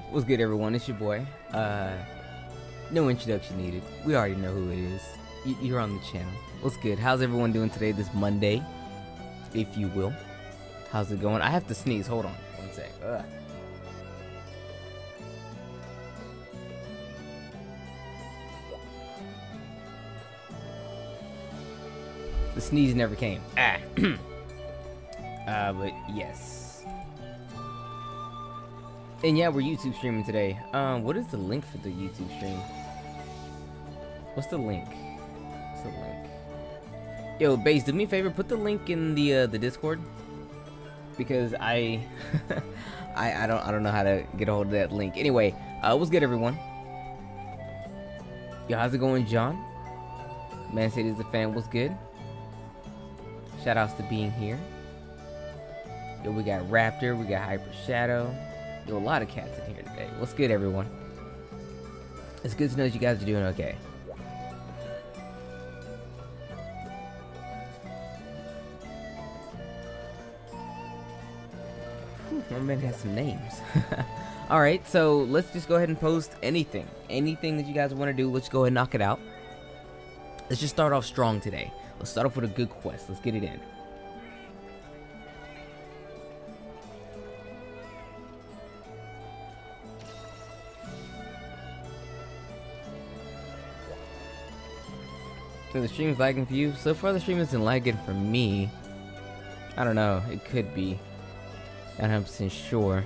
What's good, everyone? It's your boy. No introduction needed. We already know who it is. You're on the channel. What's good? How's everyone doing today, this Monday, if you will? How's it going? I have to sneeze. Hold on. One sec. The sneeze never came. But yes. And yeah, we're YouTube streaming today. What is the link for the YouTube stream? What's the link? What's the link? Yo, Base, do me a favor, put the link in the Discord, because I I don't know how to get a hold of that link. Anyway, what's good, everyone? Yo, how's it going, John? Man City is a fan. What's good? Shout outs to being here. Yo, we got Raptor, we got Hyper Shadow. Yo, a lot of cats in here today. What's good, everyone? It's good to know that you guys are doing okay. Whew, my man has some names. Alright, so let's just go ahead and post anything. Anything that you guys want to do, let's go ahead and knock it out. Let's just start off strong today. Let's start off with a good quest. Let's get it in. So the stream's lagging for you? So far the stream isn't lagging for me. I don't know, it could be. Not 100% sure.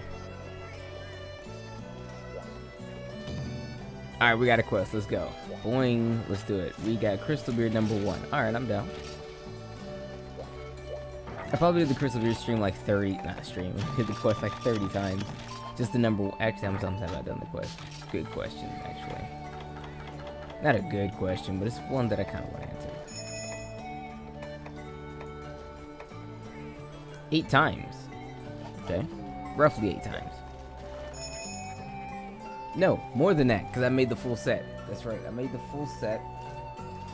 Alright, we got a quest, let's go. Boing, let's do it. We got Crystal Beard number 1. Alright, I'm down. I probably did the Crystal Beard stream like 30, not stream, hit the quest like 30 times. Just the number, actually how many times have I done the quest? Good question, actually. Not a good question, but it's one that I kind of want to answer. 8 times. Okay. Roughly 8 times. No, more than that, because I made the full set. That's right, I made the full set.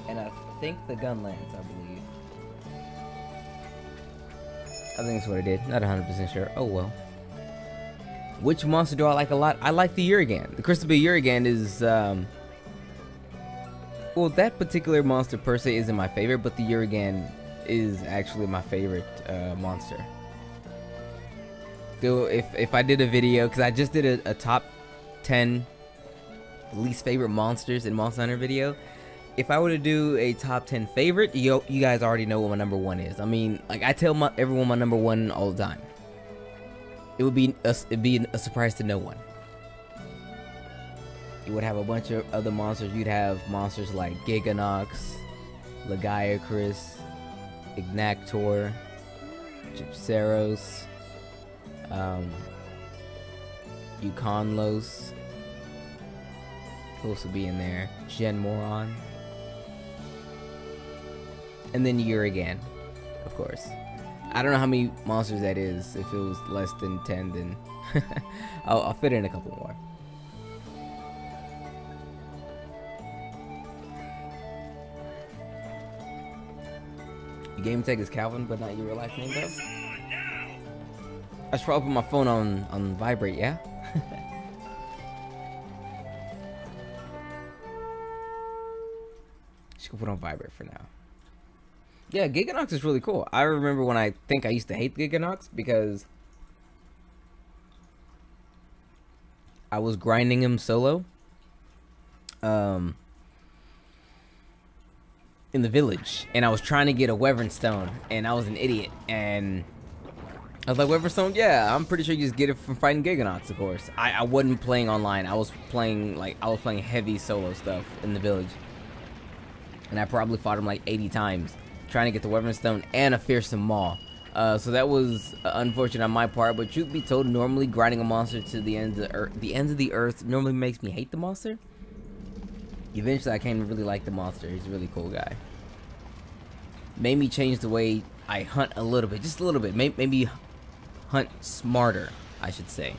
And I think the gun lands, I believe. I think that's what I did. Not 100% sure. Oh well. Which monster do I like a lot? I like the Urigan. The Crystal Beard Urigan is, well, that particular monster per se isn't my favorite, but the Urigan is actually my favorite monster. So if I did a video, because I just did a top 10 least favorite monsters in Monster Hunter video. If I were to do a top 10 favorite, you guys already know what my number 1 is. I mean, like I tell everyone my number 1 all the time. It'd be a surprise to no one. You would have a bunch of other monsters. You'd have monsters like Giganox, Lagiacrus, Ignactor, Gypceros, Euconlos. Who else would be in there? Genmoron. And then Urigan, of course. I don't know how many monsters that is. If it was less than 10, then I'll fit in a couple more. Your game tag is Calvin, but not your real life name, though? I should probably put my phone on vibrate, yeah? Should put on vibrate for now. Yeah, Giganox is really cool. I remember when I used to hate Giganox because I was grinding him solo. In the village, and I was trying to get a Wyvern Stone, and I was an idiot, and I was like, Wyvern Stone, yeah, I'm pretty sure you just get it from fighting Giganox, of course. I wasn't playing online. I was playing heavy solo stuff in the village, and I probably fought him like 80 times trying to get the Wyvern Stone and a Fearsome Maw. So that was unfortunate on my part, but truth be told, normally grinding a monster to the ends of the earth normally makes me hate the monster. Eventually I came to really like the monster. He's a really cool guy. Made me change the way I hunt a little bit, just a little bit. Maybe hunt smarter, I should say.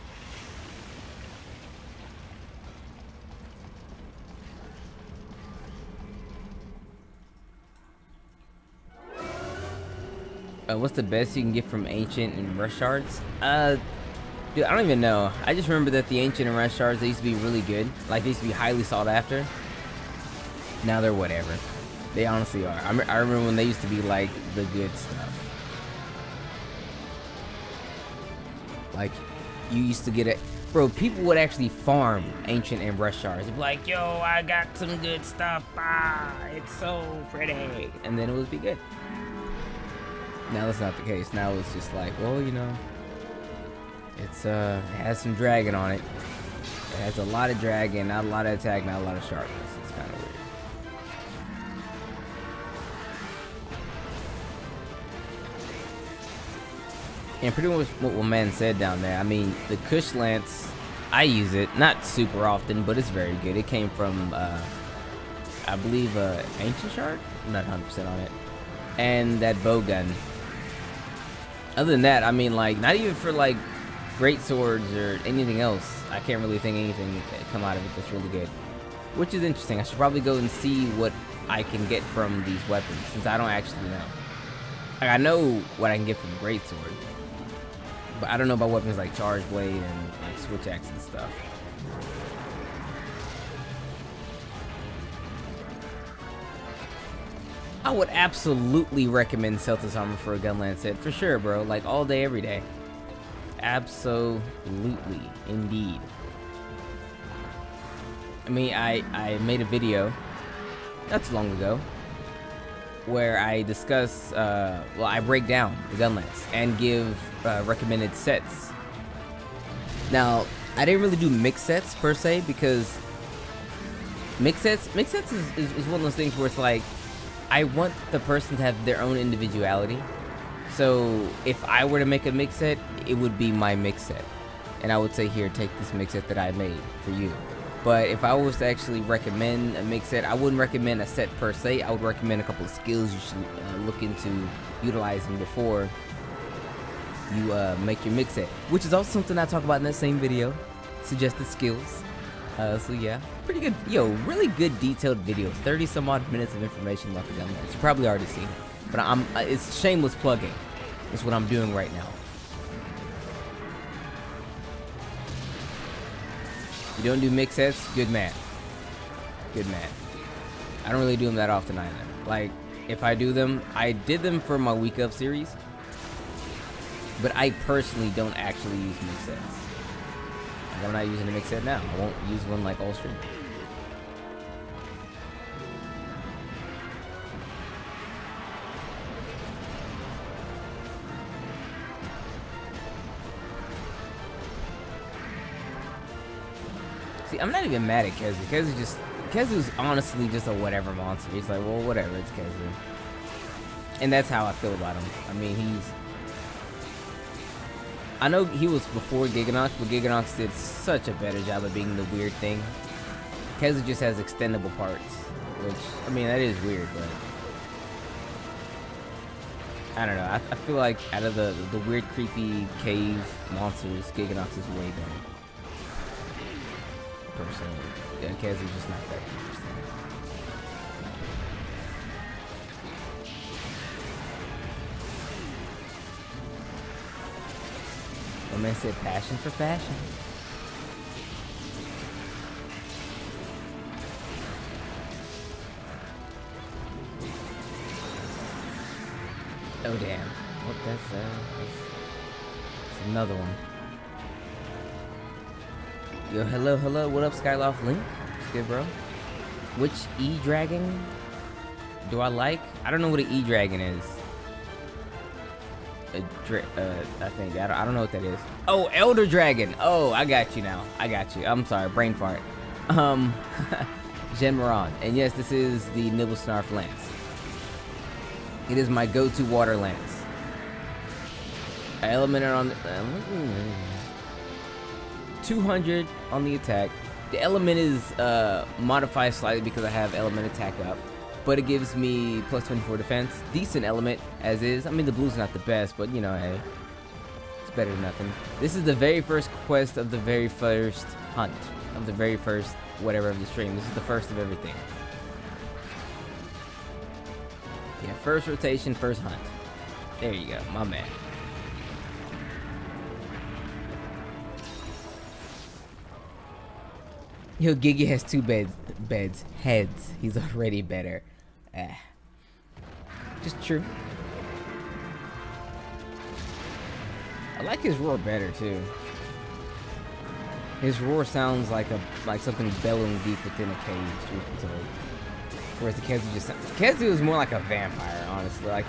What's the best you can get from ancient and rush shards? Dude, I don't even know. I just remember that the ancient and rest shards, they used to be really good. Like, they used to be highly sought after. Now they're whatever. They honestly are. I remember when they used to be, like, the good stuff. Like, you used to get it. Bro, people would actually farm ancient and rest shards. They'd be like, yo, I got some good stuff. Ah, it's so pretty. And then it would be good. Now that's not the case. Now it's just like, well, you know, it has some dragon on it. It has a lot of dragon, not a lot of attack, not a lot of sharpness. It's kind of weird. And pretty much what man said down there. I mean, the Kush Lance, I use it not super often, but it's very good. It came from, I believe, Ancient Shard. I'm not 100% on it. And that bow gun. Other than that, I mean, like, not even for like great swords or anything else. I can't really think anything come out of it that's really good. Which is interesting. I should probably go and see what I can get from these weapons, since I don't actually know. Like, I know what I can get from a great sword, but I don't know about weapons like Charge Blade and like Switch Axe and stuff. I would absolutely recommend Celtis Armor for a Gunland set, for sure, bro. Like, all day, every day. Absolutely, indeed. I mean, I made a video not too long ago where I discuss, well, I break down the Gunlands and give recommended sets. Now, I didn't really do mix sets per se, because mix sets is one of those things where it's like, I want the person to have their own individuality. So if I were to make a mix set, it would be my mix set, and I would say, here, take this mix set that I made for you. But if I was to actually recommend a mix set, I wouldn't recommend a set per se. I would recommend a couple of skills you should look into utilizing before you make your mix set, which is also something I talk about in that same video, suggested skills. So yeah, pretty good, yo, really good detailed video, 30 some odd minutes of information about the Gunlands. You probably already seen it, but it's shameless plugging. That's what I'm doing right now. You don't do mix sets? Good man. Good man. I don't really do them that often either. Like, if I do them, I did them for my Week Up series, but I personally don't actually use mix sets. I'm not using a mix set now. I won't use one like all stream. See, I'm not even mad at Kezu. Kezu's honestly just a whatever monster. He's like, well, whatever, it's Kezu. And that's how I feel about him. I mean, I know he was before Giganox, but Giganox did such a better job of being the weird thing. Kezu just has extendable parts, which, I mean, that is weird, but I don't know. I feel like out of the weird, creepy cave monsters, Giganox is way better. Personally, yeah, Kezu's just not that interesting. My man said passion for fashion. Oh damn. What, that's another one. Yo, hello, what up, Skyloft Link? What's good, bro? Which E-Dragon do I like? I don't know what an E-Dragon is. I think, I don't know what that is. Oh, Elder Dragon. Oh, I got you now. I got you. I'm sorry, brain fart. Genmaron. And yes, this is the Nibblesnarf Lance. It is my go-to water lance. I elemented on 200 on the attack. The element is modified slightly because I have element attack up, but it gives me plus 24 defense. Decent element as is. I mean, the blue's not the best, but you know, hey, it's better than nothing. This is the very first quest of the very first hunt of the very first whatever of the stream. This is the first of everything. Yeah, first rotation, first hunt. There you go, my man. Yo, Gigi has two heads. He's already better. Just true. I like his roar better too. His roar sounds like something bellowing deep within a cage, truth be told. Whereas the Kezu is more like a vampire, honestly. Like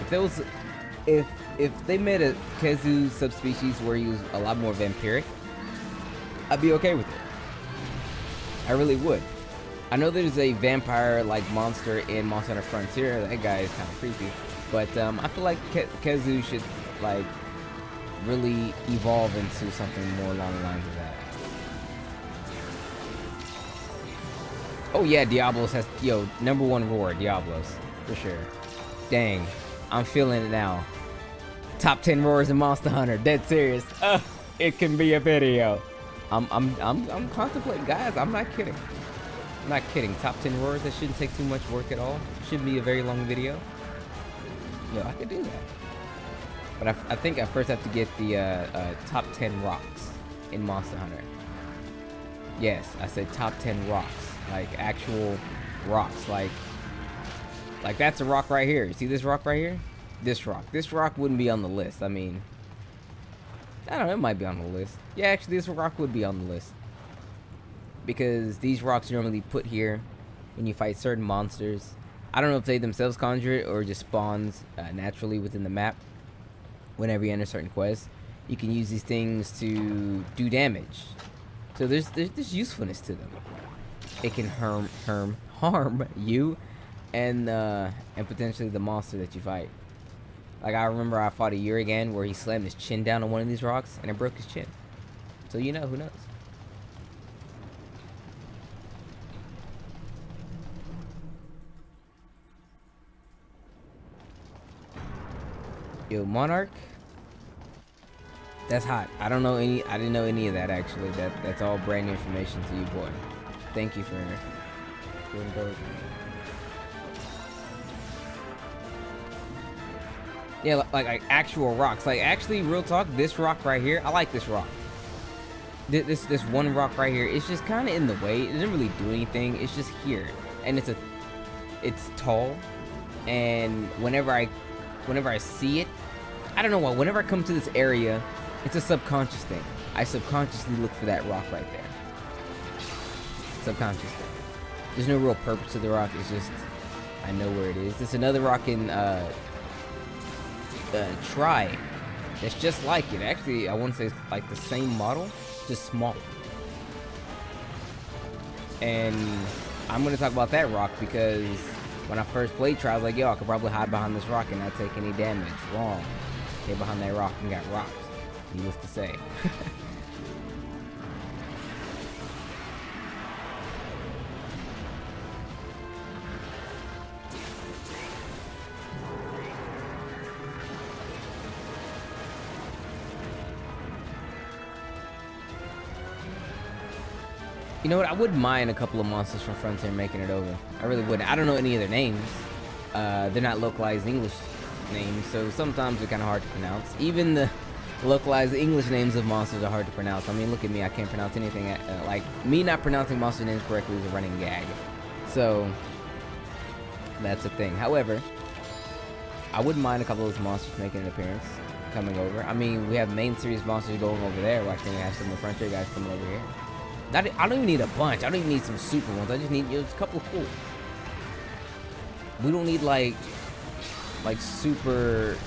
if they made a Kezu subspecies where he was a lot more vampiric, I'd be okay with it. I really would. I know there's a vampire-like monster in Monster Hunter Frontier. That guy is kind of creepy, but I feel like Kezu should like really evolve into something more along the lines of that. Oh yeah, Diablos has #1 roar, Diablos for sure. Dang, I'm feeling it now. Top 10 roars in Monster Hunter. Dead serious. It can be a video. I'm contemplating, guys. I'm not kidding. I'm not kidding. Top 10 roars. That shouldn't take too much work at all. Shouldn't be a very long video. Yo, I could do that. But I think I first have to get the top 10 rocks in Monster Hunter. Yes, I said top 10 rocks. Like actual rocks. Like that's a rock right here. You see this rock right here? This rock wouldn't be on the list. I mean, I don't know, it might be on the list. Yeah, actually this rock would be on the list. Because these rocks are normally put here when you fight certain monsters. I don't know if they themselves conjure it or just spawns naturally within the map. Whenever you enter certain quests, you can use these things to do damage. So there's usefulness to them. It can harm you and potentially the monster that you fight. Like I remember I fought a Urigan where he slammed his chin down on one of these rocks and it broke his chin. So you know, who knows? Yo, Monarch. That's hot. I didn't know any of that actually. That's all brand new information to you, boy. Thank you for indulging. Yeah, like actual rocks. Like actually, real talk, this rock right here, I like this rock. This one rock right here, it's just kind of in the way. It doesn't really do anything. It's just here, and it's tall, and whenever I see it, I don't know why. Whenever I come to this area, it's a subconscious thing. I subconsciously look for that rock right there. Subconscious thing. There's no real purpose to the rock. It's just I know where it is. There's another rock in Try. It's just like it. Actually, I want to say it's like the same model, just smaller. And I'm gonna talk about that rock because when I first played Try, I was like, yo, I could probably hide behind this rock and not take any damage. Wrong. Hid behind that rock and got rocked. Needless to say. You know what? I wouldn't mind a couple of monsters from Frontier making it over. I really wouldn't. I don't know any of their names. They're not localized English names, so sometimes they're kind of hard to pronounce. Even the localized English names of monsters are hard to pronounce. I mean, look at me. I can't pronounce anything. Like, me not pronouncing monster names correctly is a running gag. So, that's a thing. However, I wouldn't mind a couple of those monsters making an appearance, coming over. I mean, we have main series monsters going over there. Why can't we have some of the Frontier guys coming over here? I don't even need a bunch. I don't even need some super ones. I just need just a couple of cool ones. We don't need like super,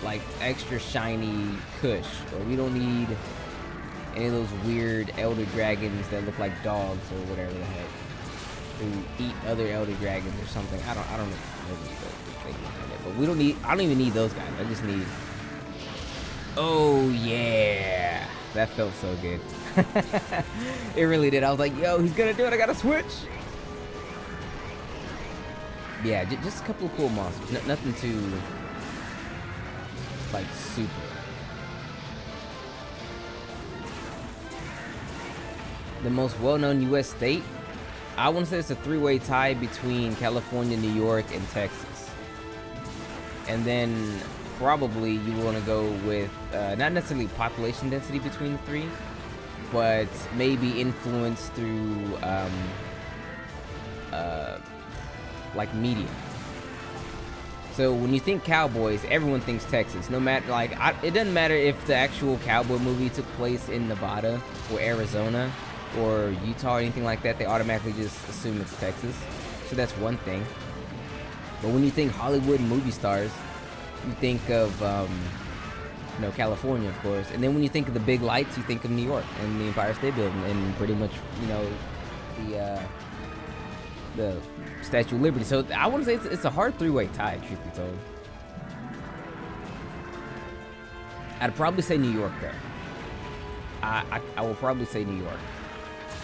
like extra shiny Kush, or we don't need any of those weird elder dragons that look like dogs or whatever the heck, who eat other elder dragons or something. I don't know the thing behind it, but we don't need. I don't even need those guys. I just need. Oh yeah, that felt so good. It really did. I was like, yo, he's gonna do it. I gotta switch. Yeah, just a couple of cool monsters. Nothing too, like, super. The most well-known U.S. state? I want to say it's a three-way tie between California, New York, and Texas. And then probably you want to go with, not necessarily population density between the three, but maybe influenced through like media. So when you think cowboys, everyone thinks Texas. No matter, like, it doesn't matter if the actual cowboy movie took place in Nevada or Arizona or Utah or anything like that. They automatically just assume it's Texas. So that's one thing. But when you think Hollywood movie stars, you think of you know, California, of course. And then when you think of the big lights, you think of New York and the Empire State Building and pretty much, you know, the Statue of Liberty. So I want to say it's a hard three-way tie, truth be told. I'd probably say New York though. I will probably say New York,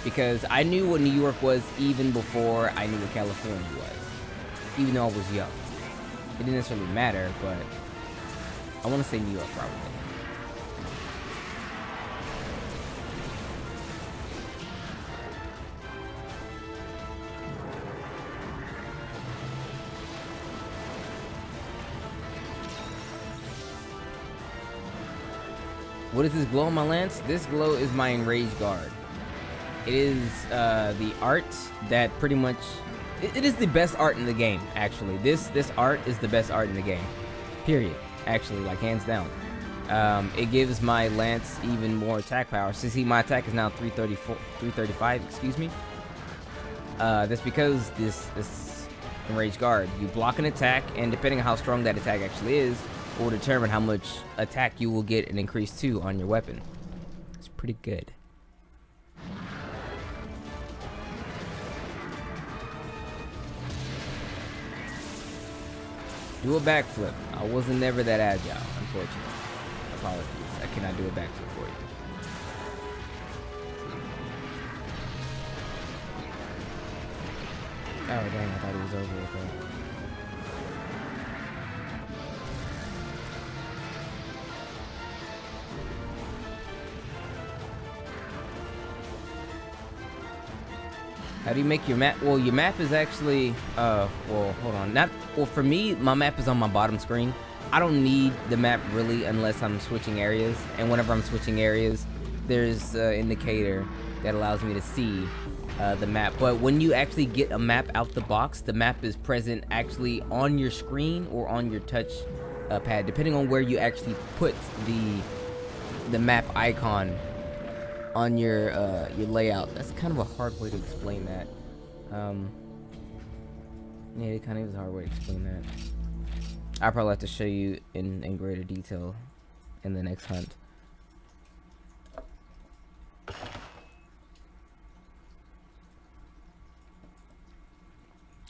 because I knew what New York was even before I knew what California was, even though I was young. It didn't necessarily matter, but I want to say New York probably. What is this glow on my lance? This glow is my Enraged Guard. It is the art that pretty much... It is the best art in the game, actually. This art is the best art in the game. Period. Actually, like, hands down. It gives my lance even more attack power. So see, my attack is now 335, excuse me. That's because this Enraged Guard, you block an attack, and depending on how strong that attack actually is, will determine how much attack you will get an increase to on your weapon. It's pretty good. Do a backflip. I wasn't never that agile, unfortunately. Apologies. I cannot do a backflip for you. Oh dang, I thought it was over with that. How do you make your map? Well, your map is actually, well, hold on. Well, for me, my map is on my bottom screen. I don't need the map really unless I'm switching areas. And whenever I'm switching areas, there's an indicator that allows me to see the map. But when you actually get a map out the box, the map is present actually on your screen or on your touch pad, depending on where you actually put the map icon on your layout. That's kind of a hard way to explain that. Yeah, it kind of is a hard way to explain that. I'll probably have to show you in greater detail in the next hunt.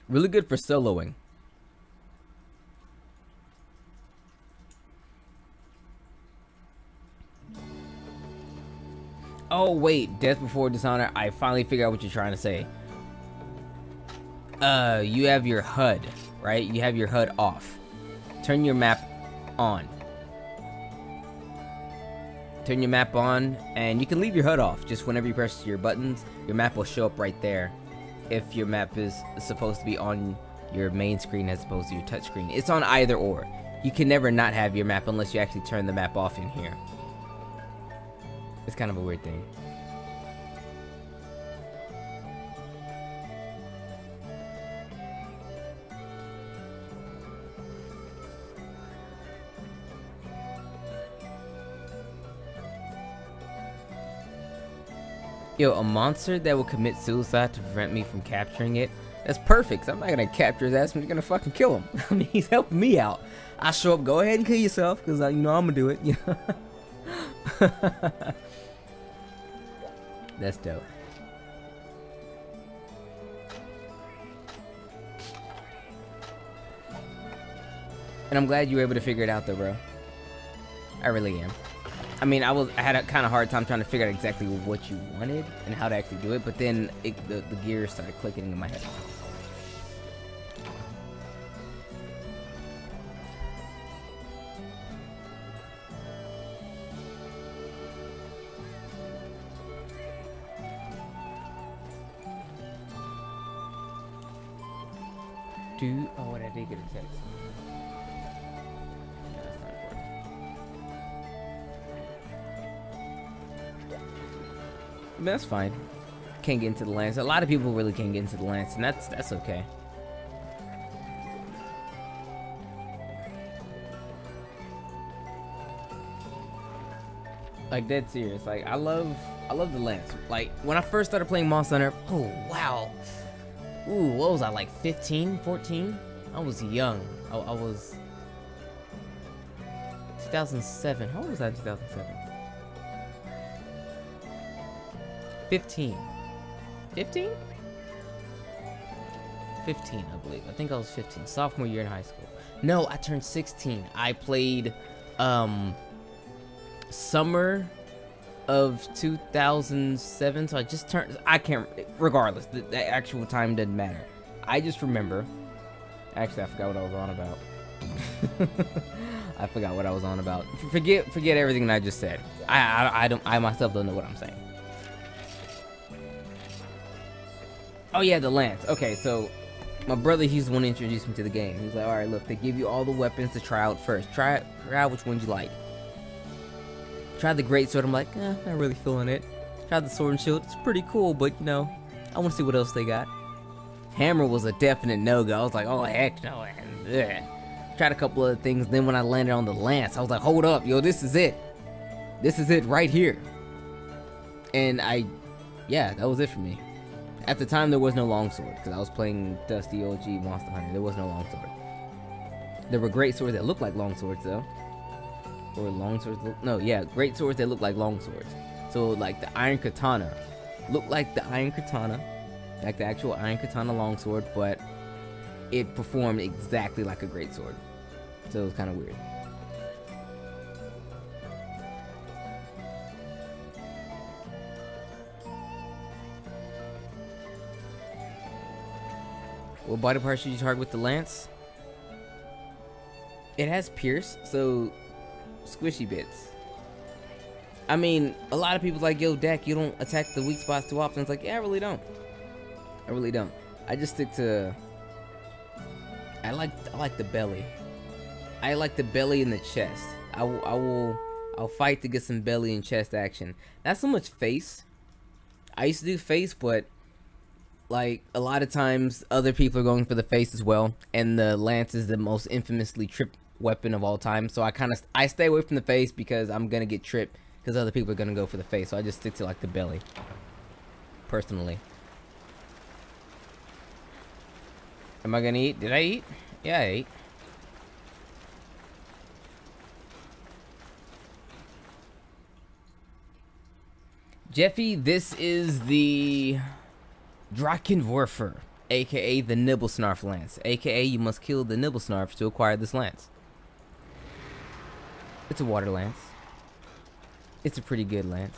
Really good for soloing. Oh wait, Death Before Dishonor. I finally figured out what you're trying to say. You have your HUD, right? You have your HUD off. Turn your map on. Turn your map on, and you can leave your HUD off. Just whenever you press your buttons, your map will show up right there. If your map is supposed to be on your main screen as opposed to your touch screen. It's on either or. You can never not have your map unless you actually turn the map off in here. It's kind of a weird thing. Yo, a monster that will commit suicide to prevent me from capturing it. That's perfect, 'cause I'm not gonna capture his ass. I'm just gonna fucking kill him. I mean, he's helping me out. I show up, go ahead and kill yourself, because you know I'm gonna do it. You know? That's dope. And I'm glad you were able to figure it out though, bro. I really am. I mean, I had a kind of hard time trying to figure out exactly what you wanted and how to actually do it, but then the gears started clicking into my head. Oh, what I did get a text. I mean, that's fine. Can't get into the lance. A lot of people really can't get into the lance, and that's okay. Like, dead serious. Like, I love the lance. Like, when I first started playing Monster Hunter, oh wow. Ooh, what was I, like 15, 14? I was young. I was 2007. How old was I in 2007? 15. 15? 15, I believe. I think I was 15. Sophomore year in high school. No, I turned 16. I played summer of 2007, so I just turned, I can't, regardless, the actual time doesn't matter. I just remember, actually I forgot what I was on about. I forgot what I was on about. Forget everything that I just said. I myself don't know what I'm saying. Oh yeah, the lance. Okay, so my brother, he's the one who introduced me to the game. He's like, all right, look, they give you all the weapons to try out first. Try out which ones you like. Tried the great sword. I'm like, not really feeling it. Tried the sword and shield. It's pretty cool, but you know, I want to see what else they got. Hammer was a definite no-go. I was like, oh heck no. And tried a couple other things. Then when I landed on the lance, I was like, hold up, yo, this is it. This is it right here. And yeah, that was it for me. At the time, there was no longsword because I was playing Dusty OG Monster Hunter. There was no longsword. There were great swords that looked like longswords though. Or long swords, no, yeah, great swords that look like long swords. So like the iron katana looked like the iron katana, like the actual iron katana longsword, but it performed exactly like a great sword. So it was kind of weird. What body part should you target with the lance? It has pierce, so squishy bits. I mean, a lot of people like, yo, Dak, you don't attack the weak spots too often. It's like, yeah, I really don't. I really don't. I just stick to. I like the belly. I like the belly and the chest. I'll fight to get some belly and chest action. Not so much face. I used to do face, but like a lot of times other people are going for the face as well, and the lance is the most infamously tripped weapon of all time, so I stay away from the face because I'm gonna get tripped because other people are gonna go for the face, so I just stick to like the belly personally. Am I gonna eat? Did I eat? Yeah, I ate. Jeffy, this is the Drakenwerfer, aka the Nibblesnarf lance, aka you must kill the Nibblesnarf to acquire this lance. It's a water lance. It's a pretty good lance.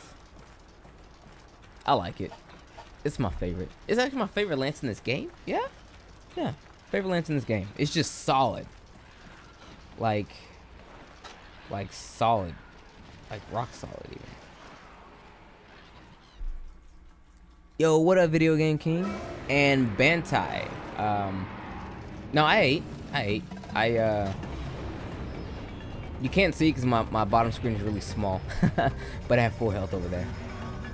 I like it. It's my favorite. It's actually my favorite lance in this game. Yeah? Yeah. Favorite lance in this game. It's just solid. Like solid. Like rock solid even. Yo, what up, Video Game King? And Bantai. No, I ate. You can't see because my bottom screen is really small. But I have full health over there.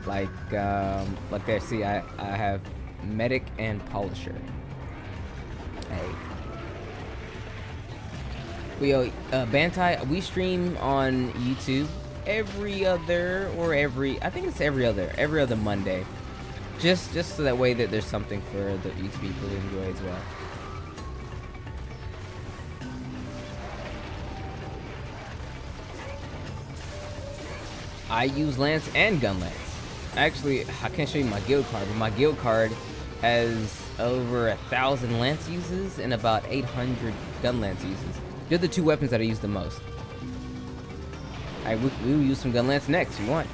Like there, see, I have Medic and Polisher. Hey. But yo, Bantai, we stream on YouTube I think it's every other Monday. Just so that way that there's something for the YouTube people to enjoy as well. I use lance and gun lance. Actually, I can't show you my guild card, but my guild card has over 1,000 lance uses and about 800 gun lance uses. They're the two weapons that I use the most. We will use some gun lance next if you want.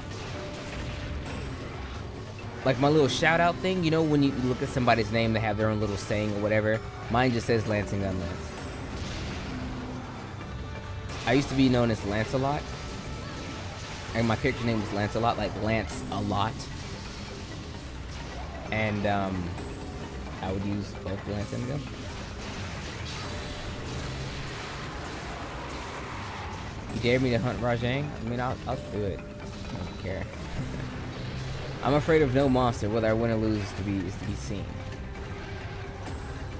Like my little shout out thing, you know, when you look at somebody's name, they have their own little saying or whatever. Mine just says Lance and Gun Lance. I used to be known as Lancelot. And my character name was Lancelot, like Lance a lot. And I would use both Lance and Gun. You dare me to hunt Rajang? I mean, I'll do it. I don't care. I'm afraid of no monster. Whether I win or lose is to be seen.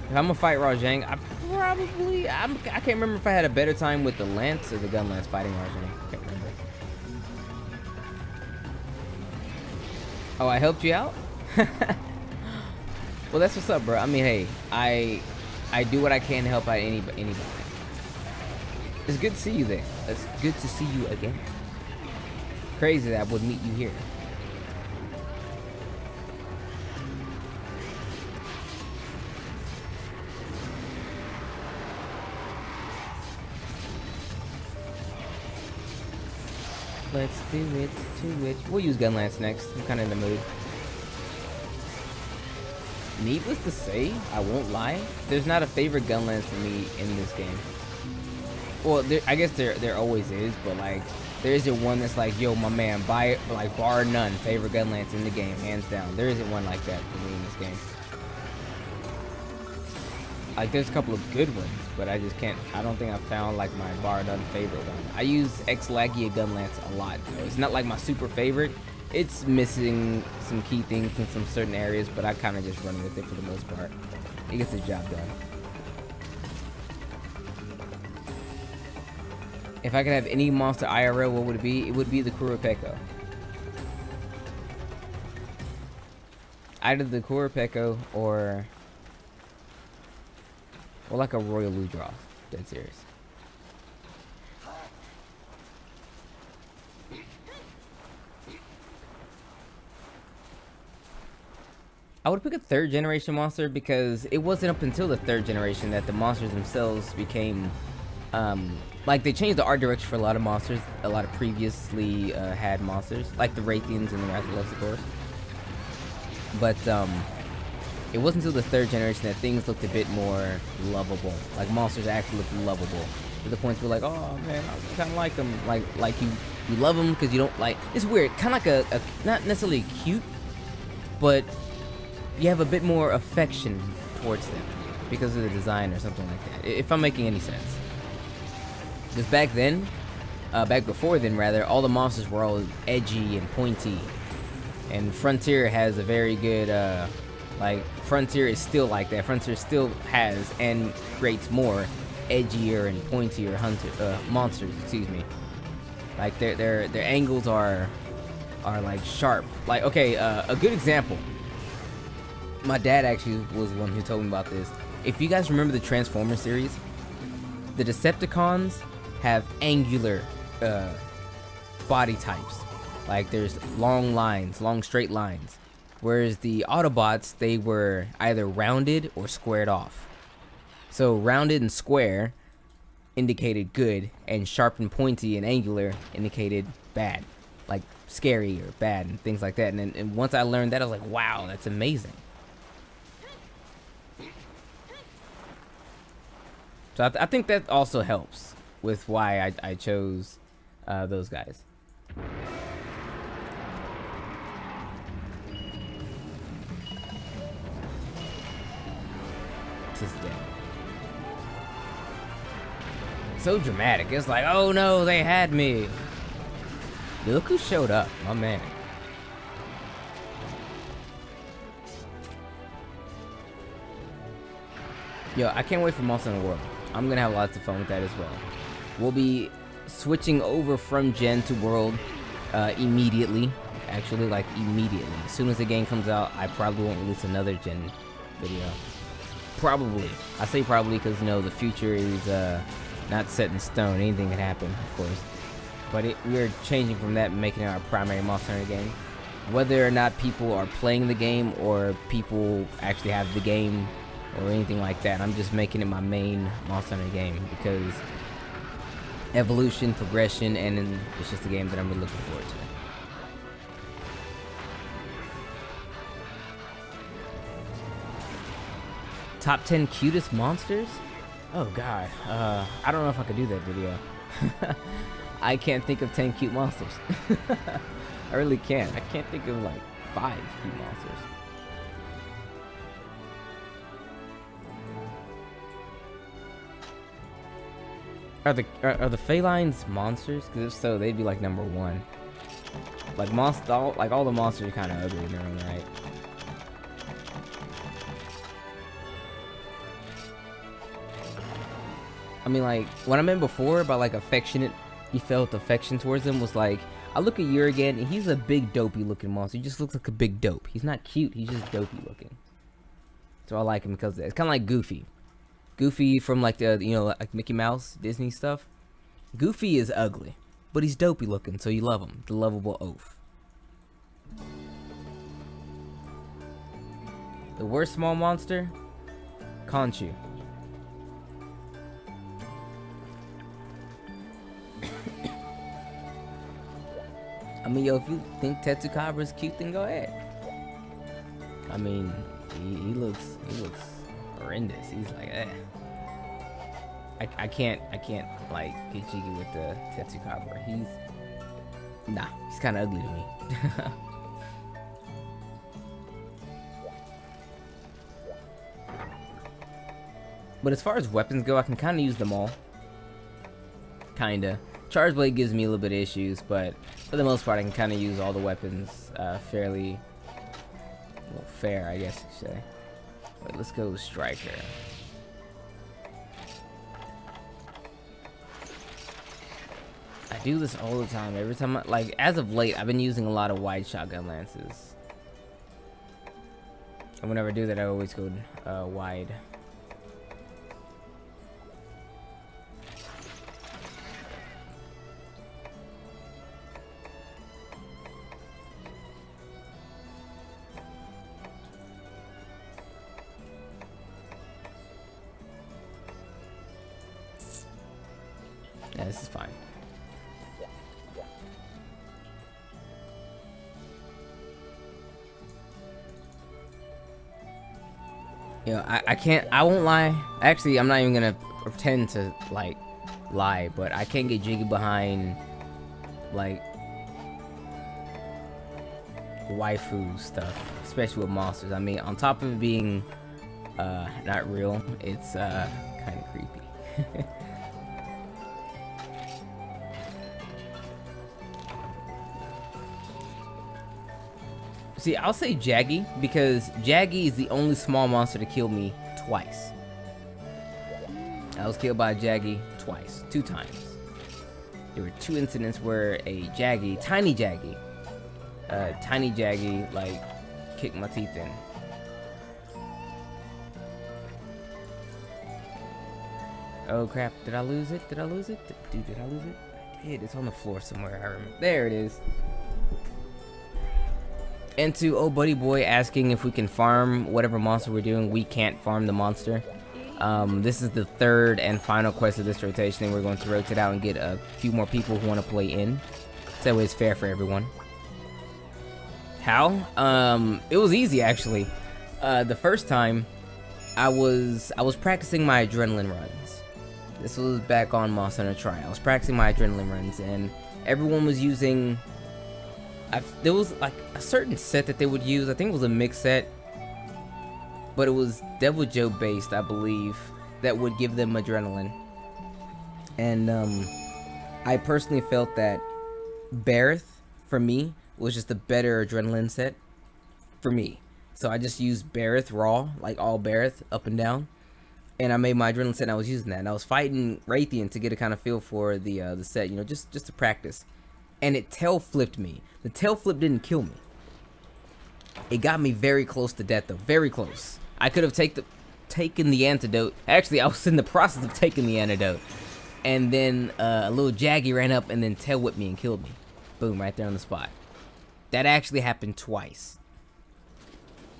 If I'm gonna fight Rajang, I can't remember if I had a better time with the lance or the gun lance fighting Rajang. I can't remember. Oh, I helped you out? Well, that's what's up, bro. I mean, hey, I do what I can to help out anybody. It's good to see you there. It's good to see you again. Crazy that I would meet you here. Let's do it to it. We'll use gun lance next. I'm kind of in the mood. Needless to say, I won't lie, there's not a favorite gun lance for me in this game. Well, I guess there always is, but like, there isn't one that's like, yo, my man, like bar none, favorite gun lance in the game, hands down. There isn't one like that for me in this game. Like, there's a couple of good ones, but I just can't. I don't think I found like my bar none favorite one. I use X-Lagia gun lance a lot, though. It's not like my super favorite. It's missing some key things in some certain areas, but I kind of just run with it for the most part. It gets the job done. If I could have any monster IRL, what would it be? It would be the Kurapeko. Either the Kurapeko or like a Royal Ludroth. Dead serious. I would pick a 3rd generation monster because it wasn't up until the 3rd generation that the monsters themselves became, like, they changed the art direction for a lot of monsters, a lot of previously had monsters, like the Raytheons and the Rathalos, of course. But it wasn't until the 3rd generation that things looked a bit more lovable. Like, monsters actually looked lovable. To the point where like, oh man, I kind of like them. Like you love them because you don't like. It's weird, kind of like a not necessarily cute, but you have a bit more affection towards them because of the design or something like that, if I'm making any sense. Because back then, back before then rather, all the monsters were all edgy and pointy, and Frontier has a very good like, Frontier is still like that. Frontier still has and creates more edgier and pointier monsters, excuse me. Like their angles are like sharp. Like, okay, a good example. My dad actually was the one who told me about this. If you guys remember the Transformers series, the Decepticons have angular body types. Like, there's long lines, long straight lines. Whereas the Autobots, they were either rounded or squared off. So rounded and square indicated good, and sharp and pointy and angular indicated bad. Like scary or bad and things like that. And once I learned that, I was like, wow, that's amazing. So I think that also helps with why I chose those guys. So dramatic. It's like, oh no, they had me. Dude, look who showed up, my man. Yo, I can't wait for Monster Hunter World. I'm gonna have lots of fun with that as well. We'll be switching over from Gen to World immediately. Actually, like immediately. As soon as the game comes out, I probably won't release another Gen video. Probably. I say probably because, you know, the future is not set in stone. Anything can happen, of course. But we're changing from that and making it our primary Monster Hunter game. Whether or not people are playing the game or people actually have the game or anything like that, I'm just making it my main Monster Hunter game because evolution, progression, and it's just a game that I'm really looking forward to. Top 10 cutest monsters? Oh god, I don't know if I could do that video. I can't think of 10 cute monsters. I really can't. I can't think of like 5 cute monsters. Are the felines monsters? Because if so, they'd be like #1. Like all the monsters are kind of ugly in their own right. I mean, like, what I meant before about, like, affectionate, you felt affection towards him was, like, I look at Urigan, and he's a big, dopey-looking monster. He just looks like a big dope. He's not cute. He's just dopey-looking. So I like him because of that. It's kind of like Goofy. Goofy from, like, the, you know, like Mickey Mouse, Disney stuff. Goofy is ugly, but he's dopey-looking, so you love him. The lovable oaf. The worst small monster? Conchu. I mean, yo, if you think Tetsukabra is cute, then go ahead. I mean, he looks horrendous. He's like, eh. I can't like get jiggy with the Tetsukabra. He's kind of ugly to me. But as far as weapons go, I can kind of use them all. Kinda. Charge Blade gives me a little bit of issues, but for the most part, I can kind of use all the weapons fairly, well, fair, I guess you say. Wait, let's go Striker. I do this all the time. Every time, like, as of late, I've been using a lot of wide shotgun lances. And whenever I do that, I always go wide. Yeah, this is fine. You know, I won't lie. Actually, I'm not even gonna pretend to, like, lie, but I can't get jiggy behind, like, waifu stuff, especially with monsters. I mean, on top of it being, not real, it's, kind of creepy. See, I'll say Jaggy, because Jaggy is the only small monster to kill me twice. I was killed by a Jaggy twice. 2 times. There were 2 incidents where a Jaggy, tiny Jaggy, like, kicked my teeth in. Oh crap, did I lose it? Did I lose it? Dude, did I lose it? I did, it's on the floor somewhere, I remember. There it is. And to Oh Buddy Boy asking if we can farm whatever monster we're doing, we can't farm the monster. This is the 3rd and final quest of this rotation, and we're going to rotate out and get a few more people who want to play in. So that way it's fair for everyone. How? It was easy actually. The first time, I was practicing my adrenaline runs. This was back on Monster Hunter Tri. I was practicing my adrenaline runs, and everyone was using. There was like a certain set that they would use. I think it was a mix set, but it was Devil Joe based, I believe, that would give them adrenaline. And I personally felt that Bareth, for me, was just a better adrenaline set for me. So I just used Bareth raw, like all Bareth up and down, and I made my adrenaline set and I was using that. And I was fighting Raytheon to get a kind of feel for the set, you know, just to practice. And it tail flipped me. The tail flip didn't kill me. It got me very close to death, though. Very close. I could have taken the antidote. Actually, I was in the process of taking the antidote. And then a little Jaggy ran up and then tail whipped me and killed me. Boom, right there on the spot. That actually happened twice.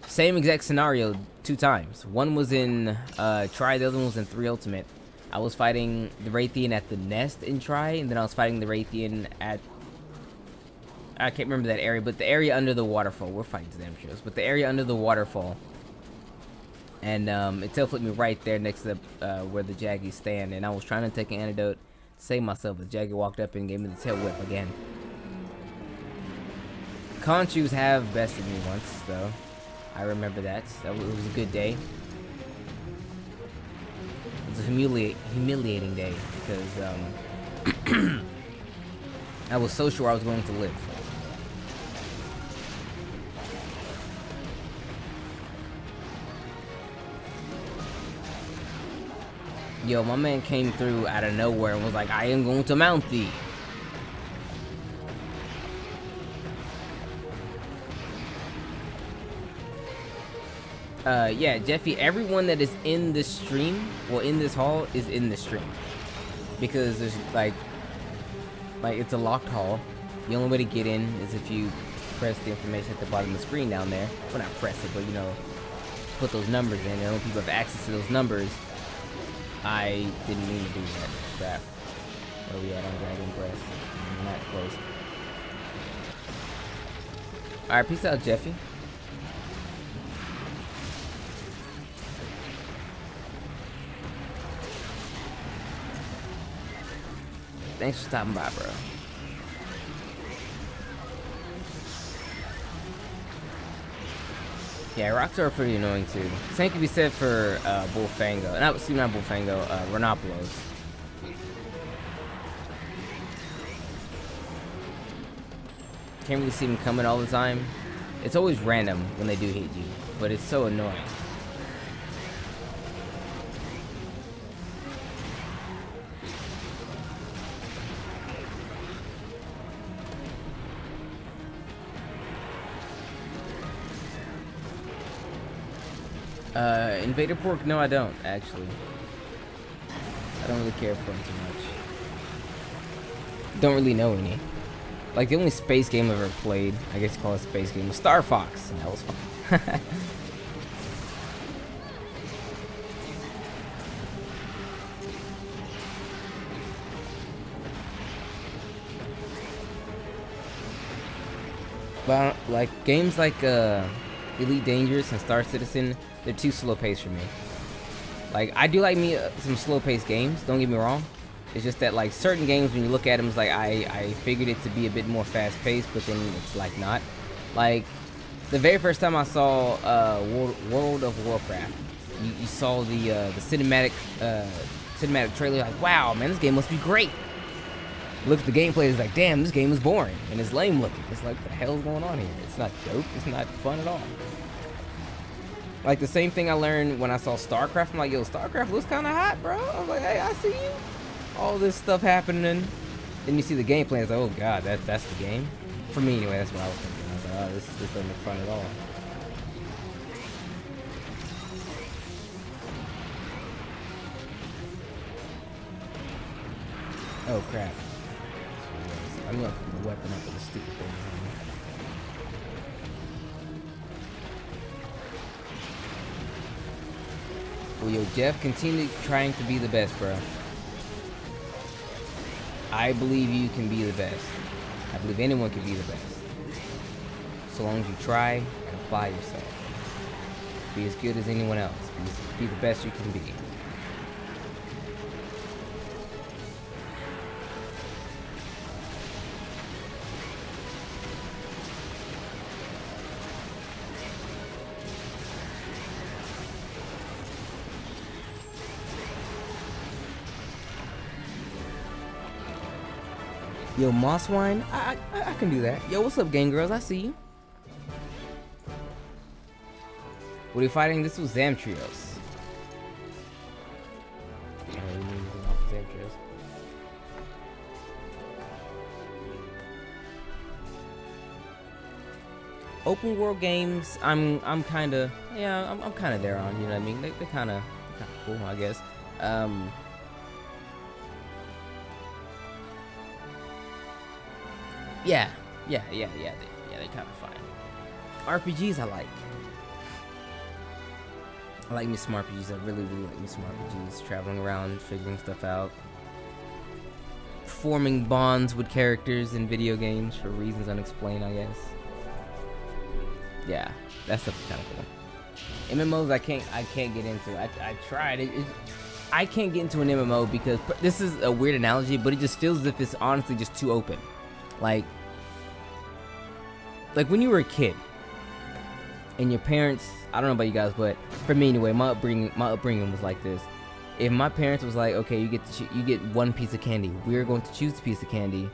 Same exact scenario 2 times. One was in Tri, the other one was in 3 Ultimate. I was fighting the Raytheon at the nest in Tri, and then I was fighting the Raytheon at... I can't remember that area, but the area under the waterfall. We're fighting damn shows, but the area under the waterfall. And it tail flipped me right there next to the, where the Jaggies stand, and I was trying to take an antidote to save myself. The Jaggy walked up and gave me the tail whip again. Conchus have bested me once, though. I remember that. It was a good day. It was a humiliating day because I was so sure I was going to live. Yo, my man came through out of nowhere and was like, I am going to mount thee. Yeah, Jeffy, everyone that is in this stream, well, in this hall, is in this stream. Because there's, like, it's a locked hall. The only way to get in is if you press the information at the bottom of the screen down there. Well, not press it, but, you know, put those numbers in. And when people have access to those numbers, I didn't mean to do that. Crap. Where are we at on Dragon Breath? I'm not close. Alright, peace out, Jeffy. Thanks for stopping by, bro. Yeah, rocks are pretty annoying too. Same can be said for Bullfango. Not Bullfango, Renopolos. Can't really see them coming all the time. It's always random when they do hit you, but it's so annoying. Invader Pork? No, I don't, actually. I don't really care for him too much. Don't really know any. Like, the only space game I've ever played, I guess you call it a space game, was Star Fox, and that was fun. But, like, games like, Elite Dangerous and Star Citizen, they're too slow paced for me. Like, I do like me some slow paced games, don't get me wrong. It's just that, like, certain games, when you look at them, it's like I figured it to be a bit more fast paced, but then it's like not. Like, the very first time I saw World of Warcraft, you saw the cinematic trailer, like, wow, man, this game must be great. Look at the gameplay, it's like, damn, this game is boring and it's lame looking. It's like, what the hell's going on here? It's not dope. It's not fun at all. Like, the same thing I learned when I saw StarCraft. I'm like, yo, StarCraft looks kind of hot, bro. I was like, hey, I see you. All this stuff happening. Then you see the gameplay, it's like, oh god, that's the game. For me, anyway, that's what I was thinking. I was like, oh, this doesn't look fun at all. Oh crap. I'm gonna put my weapon up with a stupid thing. Well, yo, Jeff, continue trying to be the best, bro. I believe you can be the best. I believe anyone can be the best. So long as you try and apply yourself. Be as good as anyone else. Be the best you can be. Yo, Moss Wine, I can do that. Yo, what's up, gang girls? I see you. What are you fighting? This was Zamtrios. Open world games, I'm kind of, yeah, I'm kind of there on. You know what I mean? They're kind of cool, I guess. Yeah, they're kind of fine. RPGs I like. I like me some RPGs. I really like me some RPGs. Traveling around, figuring stuff out. Forming bonds with characters in video games for reasons unexplained, I guess. Yeah, that stuff's kind of cool. MMOs I can't get into. I tried. I can't get into an MMO because this is a weird analogy, but it just feels as if it's honestly just too open. Like when you were a kid and your parents, I don't know about you guys, but for me anyway, my upbringing was like this. If my parents was like, okay, you get one piece of candy, we're going to choose a piece of candy,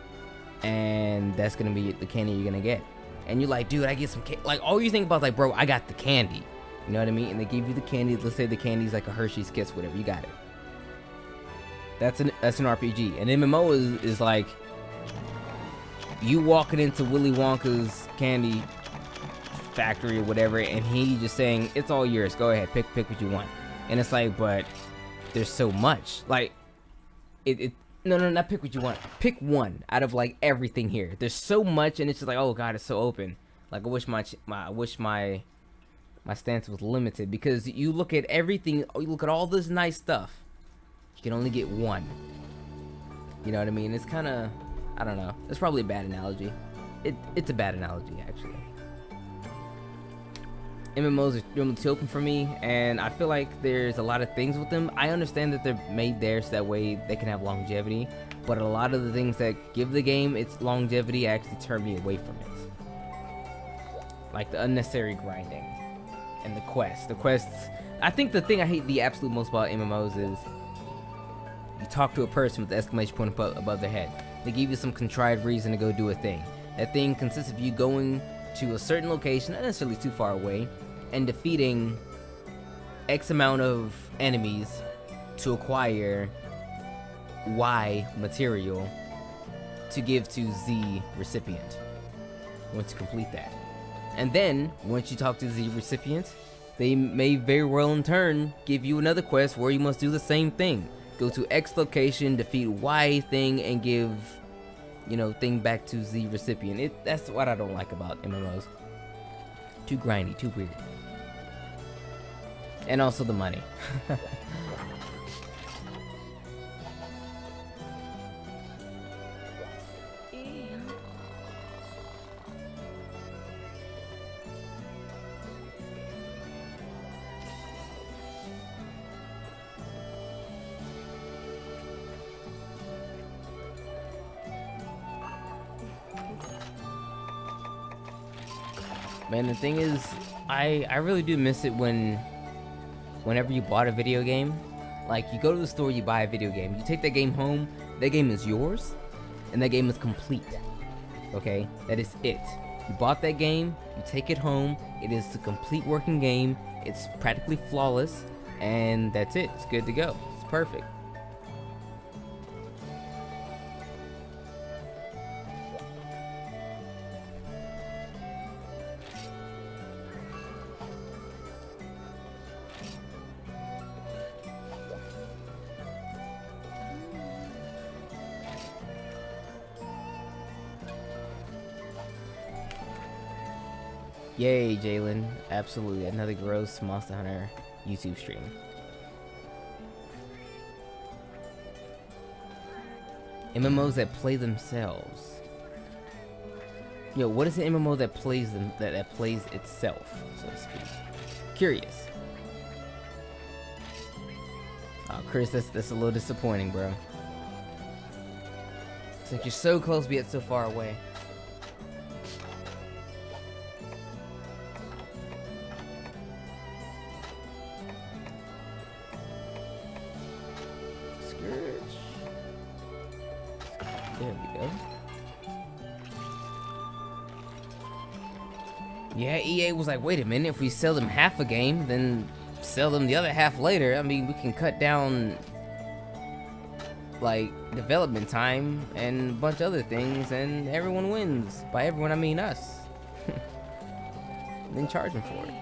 and that's gonna be the candy you're gonna get. And you're like, dude, I get some candy. Like, all you think about is like, bro, I got the candy. You know what I mean? And they give you the candy. Let's say the candy's like a Hershey's Kiss, whatever. You got it. That's an RPG. An MMO is like you walking into Willy Wonka's candy factory or whatever, and he just saying, it's all yours, go ahead, pick what you want. And it's like, but there's so much. Like no, not pick what you want, pick one out of like everything here. There's so much, and it's just like, oh god, it's so open. Like I wish my stance was limited, because you look at everything, you look at all this nice stuff, you can only get one. You know what I mean? It's kind of, I don't know, it's probably a bad analogy. It's a bad analogy, actually. MMOs are extremely too open for me, and I feel like there's a lot of things with them. I understand that they're made there so that way they can have longevity, but a lot of the things that give the game its longevity actually turn me away from it. Like the unnecessary grinding and the quests. The quests, I think the thing I hate the absolute most about MMOs is you talk to a person with the exclamation point above their head. They give you some contrived reason to go do a thing. That thing consists of you going to a certain location, not necessarily too far away, and defeating X amount of enemies to acquire Y material to give to Z recipient once you complete that. And then, once you talk to the Z recipient, they may very well in turn give you another quest where you must do the same thing. Go to X location, defeat Y thing, and give, you know, thing back to Z recipient. That's what I don't like about MMOs. Too grindy, too weird. And also the money. Man, the thing is, I really do miss it whenever you bought a video game. Like, you go to the store, you buy a video game, you take that game home, that game is yours, and that game is complete. Okay? That is it. You bought that game, you take it home, it is a complete working game, it's practically flawless, and that's it. It's good to go. It's perfect. Yay, Jalen. Absolutely. Another gross Monster Hunter YouTube stream. MMOs that play themselves. Yo, what is an MMO that plays that plays itself, so to speak? Curious. Oh, Chris, that's a little disappointing, bro. It's like you're so close, but yet so far away. There we go. Yeah, EA was like, wait a minute, if we sell them half a game, then sell them the other half later. I mean, we can cut down, like, development time and a bunch of other things, and everyone wins. By everyone, I mean us. Then charge them for it.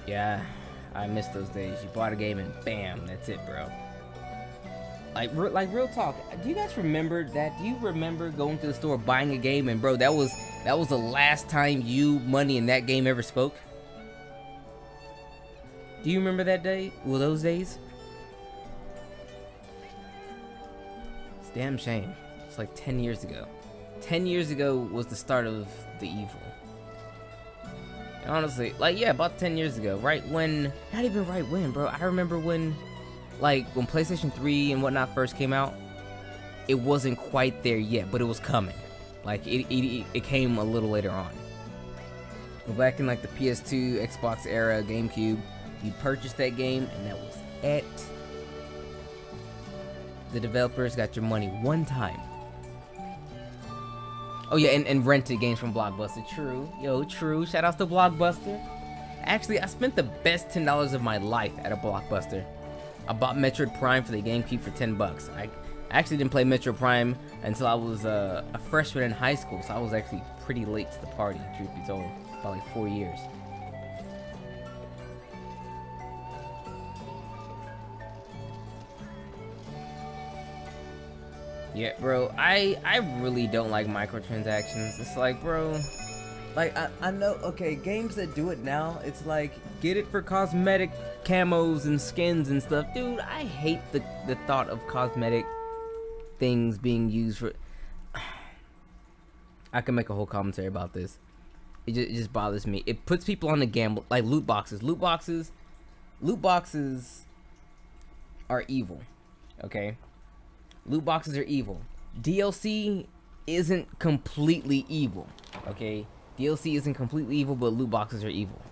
Yeah, I miss those days. You bought a game and bam, that's it, bro. Like real talk. Do you guys remember that? Do you remember going to the store, buying a game, and bro, that was the last time money in that game ever spoke? Do you remember that day? Well, those days? It's a damn shame. It's like 10 years ago. 10 years ago was the start of the evil. Honestly, like, yeah, about 10 years ago, right when, not even right when, bro. I remember when PlayStation 3 and whatnot first came out, it wasn't quite there yet, but it was coming. Like, it came a little later on. But back in, like, the PS2, Xbox era, GameCube, you purchased that game, and that was it. the developers got your money one time. Oh yeah, and rented games from Blockbuster. True. Yo, true. Shout outs to Blockbuster. Actually, I spent the best $10 of my life at a Blockbuster. I bought Metroid Prime for the GameCube for $10. I actually didn't play Metroid Prime until I was a freshman in high school, so I was actually pretty late to the party, truth be told. About like 4 years. Yeah, bro, I really don't like microtransactions. It's like, bro, like, I know, okay, games that do it now, it's like, get it for cosmetic camos and skins and stuff. Dude, I hate the thought of cosmetic things being used for... I can make a whole commentary about this. It just bothers me. It puts people on the gamble, like loot boxes. Loot boxes are evil, okay? Loot boxes are evil. DLC isn't completely evil, okay? DLC isn't completely evil, but loot boxes are evil.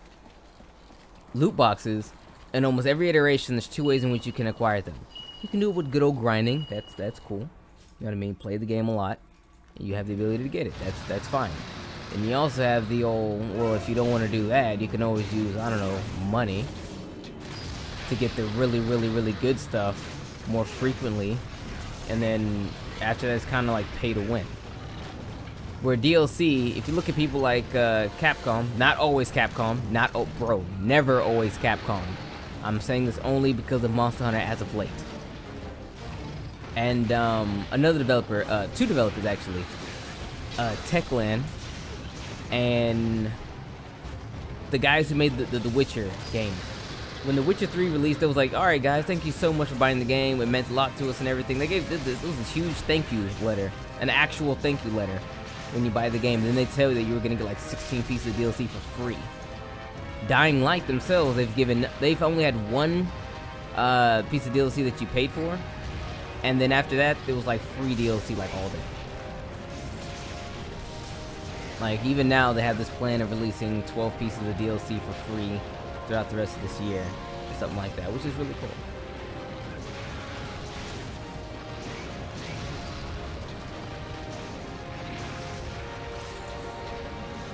Loot boxes, in almost every iteration, there's 2 ways in which you can acquire them. You can do it with good old grinding. That's cool. You know what I mean? Play the game a lot. You have the ability to get it. That's fine. And you also have the old, well, if you don't want to do that, you can always use, I don't know, money to get the really good stuff more frequently. And then after that, it's kind of like pay to win. Where DLC, if you look at people like Capcom, not always Capcom, never always Capcom. I'm saying this only because of Monster Hunter as of late. And another developer, 2 developers actually, Techland, and the guys who made the Witcher games. When The Witcher 3 released, it was like, alright guys, thank you so much for buying the game, it meant a lot to us and everything. They gave this was a huge thank you letter, an actual thank you letter when you buy the game. And then they tell you that you were gonna get like 16 pieces of DLC for free. Dying Light themselves, they've only had 1 piece of DLC that you paid for, and then after that, it was like free DLC like all day. Like even now, they have this plan of releasing 12 pieces of DLC for free throughout the rest of this year, or something like that, which is really cool.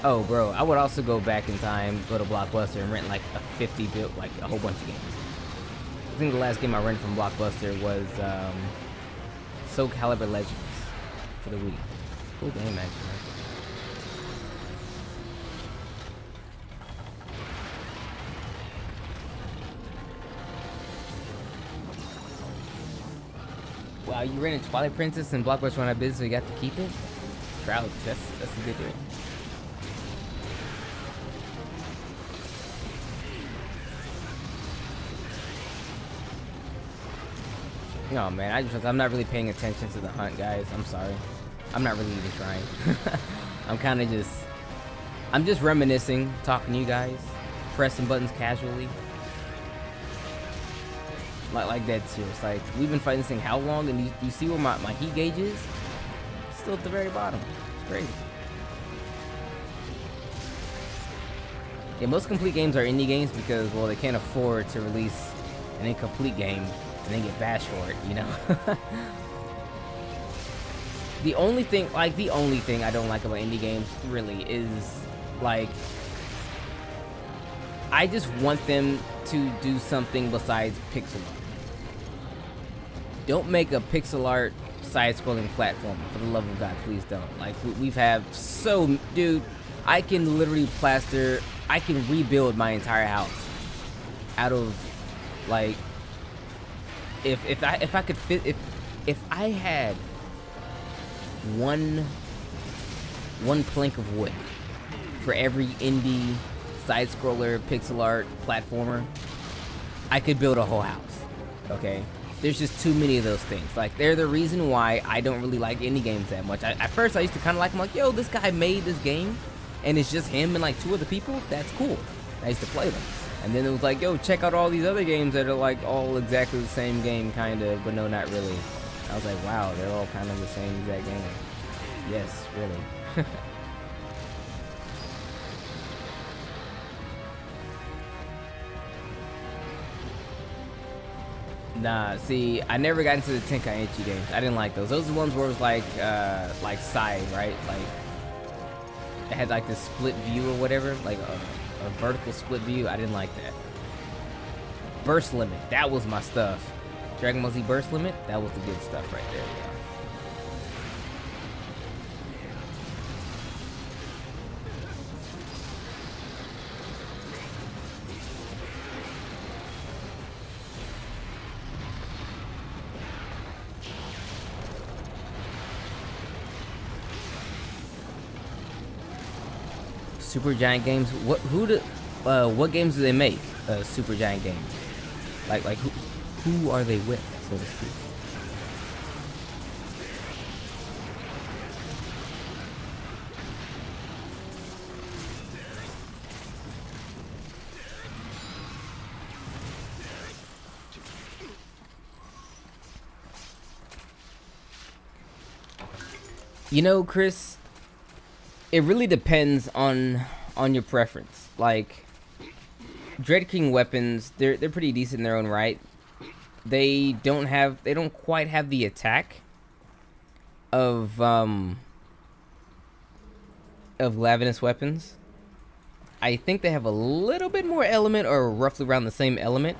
Oh, bro, I would also go back in time, go to Blockbuster, and rent like a 50 build, like a whole bunch of games. I think the last game I rented from Blockbuster was Soul Calibur Legends for the Wii. Cool game, actually. Wow, you rented Twilight Princess and Blockbuster went out of business, so you got to keep it? Proud. That's a good deal. No, man, I'm not really paying attention to the hunt, guys. I'm sorry. I'm not really even trying. I'm just reminiscing, talking to you guys, pressing buttons casually. Like that serious. Like, we've been fighting this thing how long, and you see where my heat gauge is? It's still at the very bottom. It's crazy. Yeah, most complete games are indie games because, well, they can't afford to release an incomplete game and then get bashed for it, you know? The only thing I don't like about indie games, really, is, like, I just want them to do something besides pixel art. Don't make a pixel art side-scrolling platform, for the love of God, please don't. Like, we've had so, dude, I can literally rebuild my entire house out of, like, if I had one plank of wood for every indie side-scroller pixel art platformer, I could build a whole house. Okay, there's just too many of those things. Like, they're the reason why I don't really like indie games that much. At first I used to kind of like them, like, yo, this guy made this game and it's just him and like 2 other people. That's cool. I used to play them. And then it was like, yo, check out all these other games that are like all exactly the same game, kind of, but no, not really. I was like, wow, they're all kind of the same exact game. Yes, really. Nah, see, I never got into the Tenkaichi games. I didn't like those. Those are the ones where it was like side, right? Like, it had like this split view or whatever, like a vertical split view. I didn't like that. Burst Limit, that was my stuff. Dragon Ball Z Burst Limit, that was the good stuff right there. Yeah. Super Giant Games. What games do they make? Super Giant Games. Like who are they with, so to speak? You know, Chris, it really depends on your preference. Like, Dread King weapons, they're pretty decent in their own right. They don't quite have the attack of Lavinus weapons. I think they have a little bit more element, or roughly around the same element.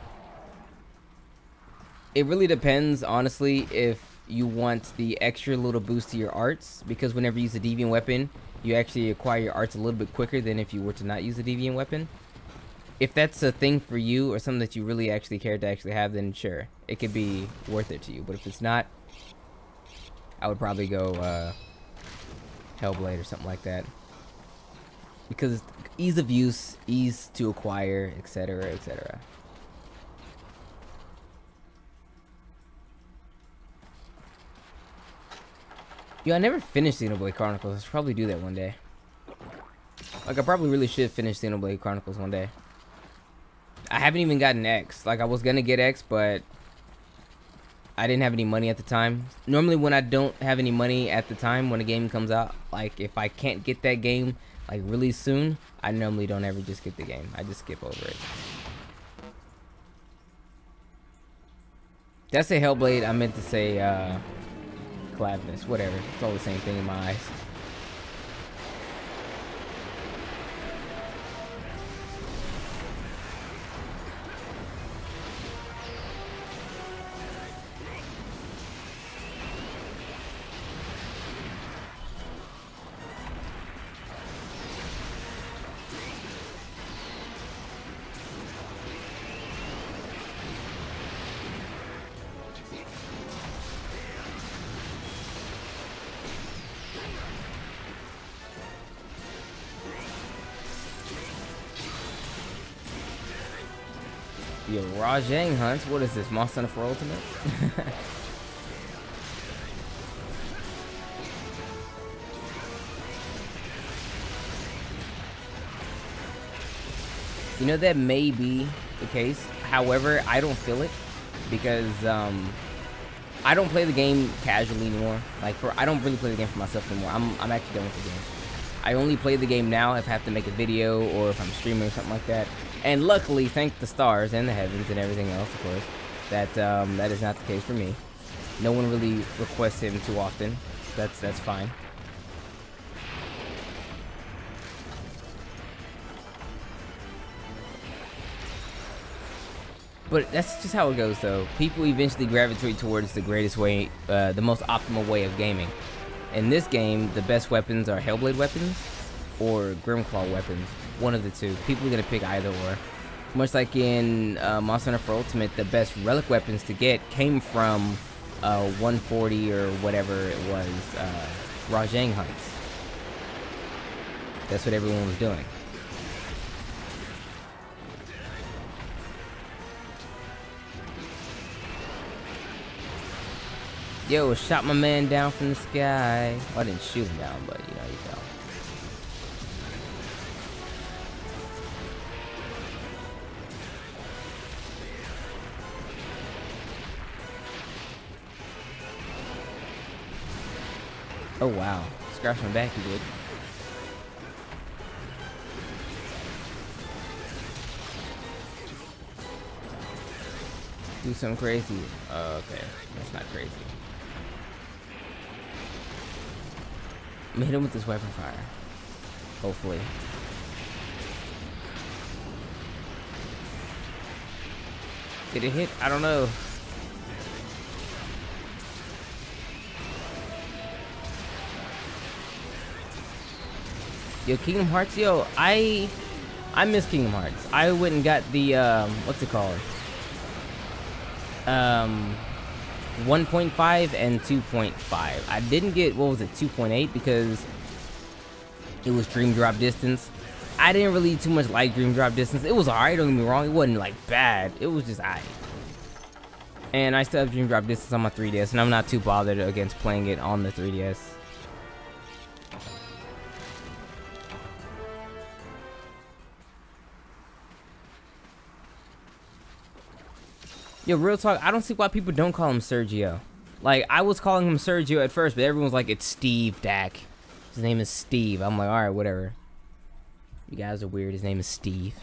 It really depends, honestly, if you want the extra little boost to your arts, because whenever you use a deviant weapon, you actually acquire your arts a little bit quicker than if you were to not use a deviant weapon. If that's a thing for you, or something that you really actually care to actually have, then sure, it could be worth it to you. But if it's not, I would probably go Hellblade or something like that, because ease of use, ease to acquire, etc., etc. Yo, I never finished Xenoblade Chronicles. I should probably do that one day. Like, I probably really should finish Xenoblade Chronicles one day. I haven't even gotten X. Like, I was gonna get X, but I didn't have any money at the time. Normally, when I don't have any money at the time when a game comes out, like, if I can't get that game, like, really soon, I normally don't ever just get the game. I just skip over it. Did I say Hellblade? I meant to say, Lavinus, whatever. It's all the same thing in my eyes. Yo, Rajang Hunts, what is this? Monster Hunter for Ultimate? You know, that may be the case. However, I don't feel it, because I don't play the game casually anymore. Like, I don't really play the game for myself anymore. I'm actually done with the game. I only play the game now if I have to make a video, or if I'm streaming or something like that. And luckily, thank the stars and the heavens and everything else, of course, that that is not the case for me. No one really requests him too often. That's fine. But that's just how it goes, though. People eventually gravitate towards the greatest way, the most optimal way of gaming. In this game, the best weapons are Hellblade weapons or Grimclaw weapons. One of the two. People are going to pick either or. Much like in Monster Hunter for Ultimate, the best relic weapons to get came from 140 or whatever it was, Rajang Hunts. That's what everyone was doing. Yo, shot my man down from the sky. Well, I didn't shoot him down, but you know, he fell. Oh wow, scratch my back, he did. Do something crazy. Okay, that's not crazy. I'm gonna hit him with this weapon fire. Hopefully. Did it hit? I don't know. Yo, Kingdom Hearts, yo, I miss Kingdom Hearts. I went and got the what's it called? 1.5 and 2.5. I didn't get, what was it, 2.8 because it was Dream Drop Distance. I didn't really too much like Dream Drop Distance. It was alright, don't get me wrong. It wasn't like bad. It was just alright. And I still have Dream Drop Distance on my 3DS, and I'm not too bothered against playing it on the 3DS. Yo, real talk, I don't see why people don't call him Sergio. Like, I was calling him Sergio at first, but everyone's like, it's Steve, Dak. His name is Steve. I'm like, alright, whatever. You guys are weird. His name is Steve.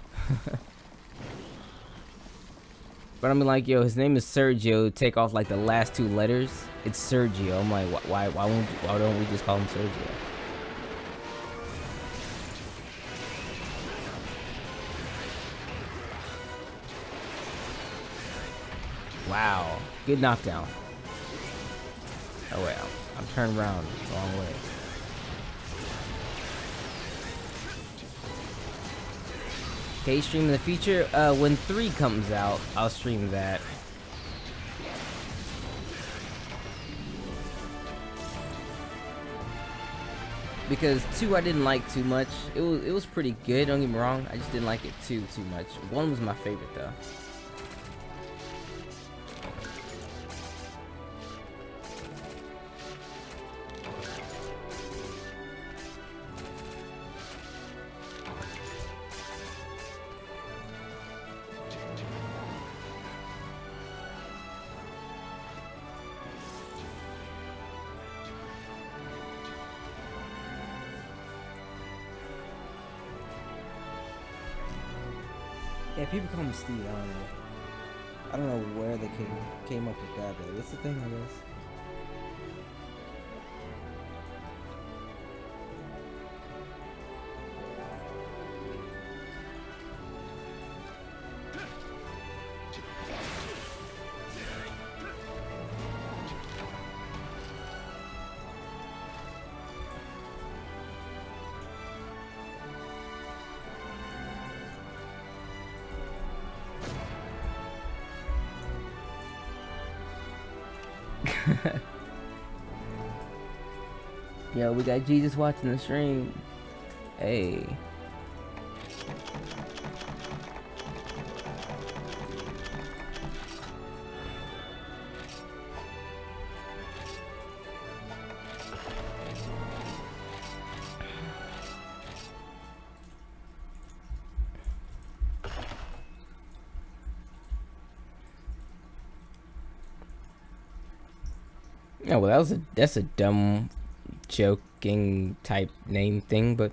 But I'm like, yo, his name is Sergio. Take off like the last two letters. It's Sergio. I'm like, why don't we just call him Sergio? Wow, good knockdown. Oh wait, I'm turned around the wrong way. Okay, stream the feature. When 3 comes out, I'll stream that. Because 2 I didn't like too much. It was pretty good, don't get me wrong. I just didn't like it too much. 1 was my favorite though. Yeah, people call him Steve. I don't know. I don't know where they came up with that, but it's the thing, I guess. Yo, we got Jesus watching the stream. Hey. Yeah, well, that's a dumb joking type name thing, but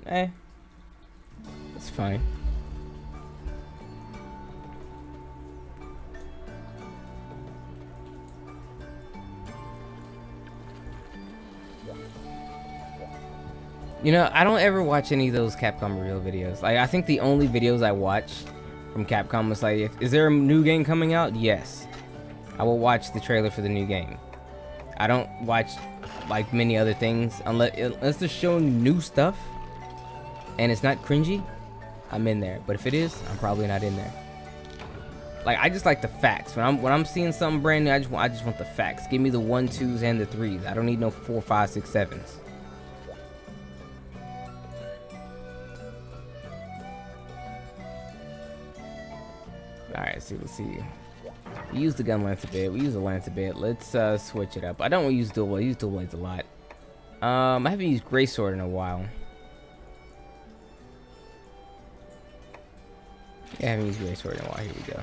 it's fine. You know, I don't ever watch any of those Capcom Real videos. Like, I think the only videos I watch from Capcom was like, is there a new game coming out? Yes. I will watch the trailer for the new game. I don't watch like many other things unless they're showing new stuff and it's not cringy. I'm in there, but if it is, I'm probably not in there. Like, I just like the facts. When I'm seeing something brand new, I just want the facts. Give me the 1, 2s, and the 3s. I don't need no 4, 5, 6, 7s. All right, so let's see. We use the gun lance a bit. We use the lance a bit. Let's switch it up. I don't use dual blades. I use dual blades a lot. I haven't used Gray Sword in a while. Yeah, I haven't used Gray Sword in a while. Here we go.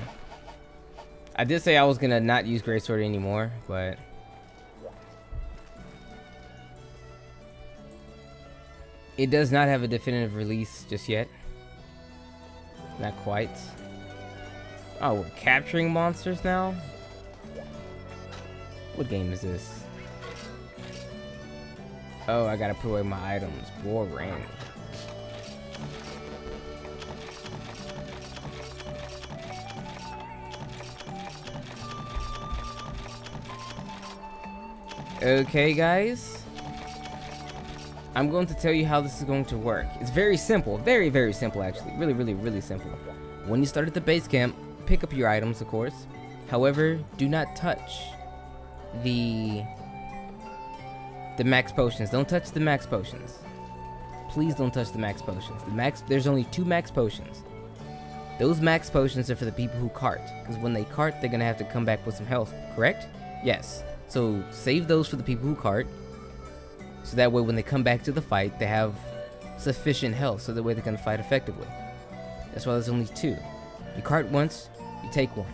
I did say I was gonna not use Gray Sword anymore, but it does not have a definitive release just yet. Not quite. Oh, we're capturing monsters now? What game is this? Oh, I gotta put away my items. Boring. Okay, guys. I'm going to tell you how this is going to work. It's very simple. Very, very simple, actually. Really, really, really simple. When you start at the base camp, pick up your items, of course. However, do not touch the max potions. Don't touch the max potions. Please don't touch the max potions. There's only 2 max potions. Those max potions are for the people who cart. Because when they cart, they're going to have to come back with some health. Correct? Yes. So save those for the people who cart. So that way when they come back to the fight, they have sufficient health. So that way they can fight effectively. That's why there's only 2. You cart once, you take 1.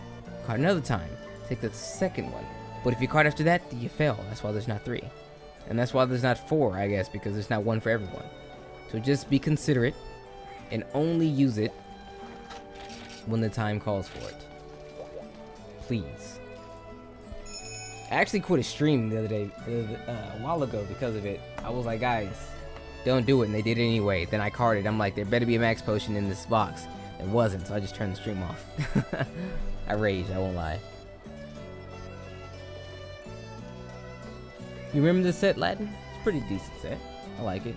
Cart another time, take the second one. But if you cart after that, you fail. That's why there's not 3. And that's why there's not 4, I guess, because there's not 1 for everyone. So just be considerate and only use it when the time calls for it. Please. I actually quit a stream the other day, a while ago because of it. I was like, guys, don't do it, and they did it anyway. Then I carted. I'm like, there better be a max potion in this box. It wasn't, so I just turned the stream off. I raged, I won't lie. You remember the set, Latin? It's a pretty decent set. I like it.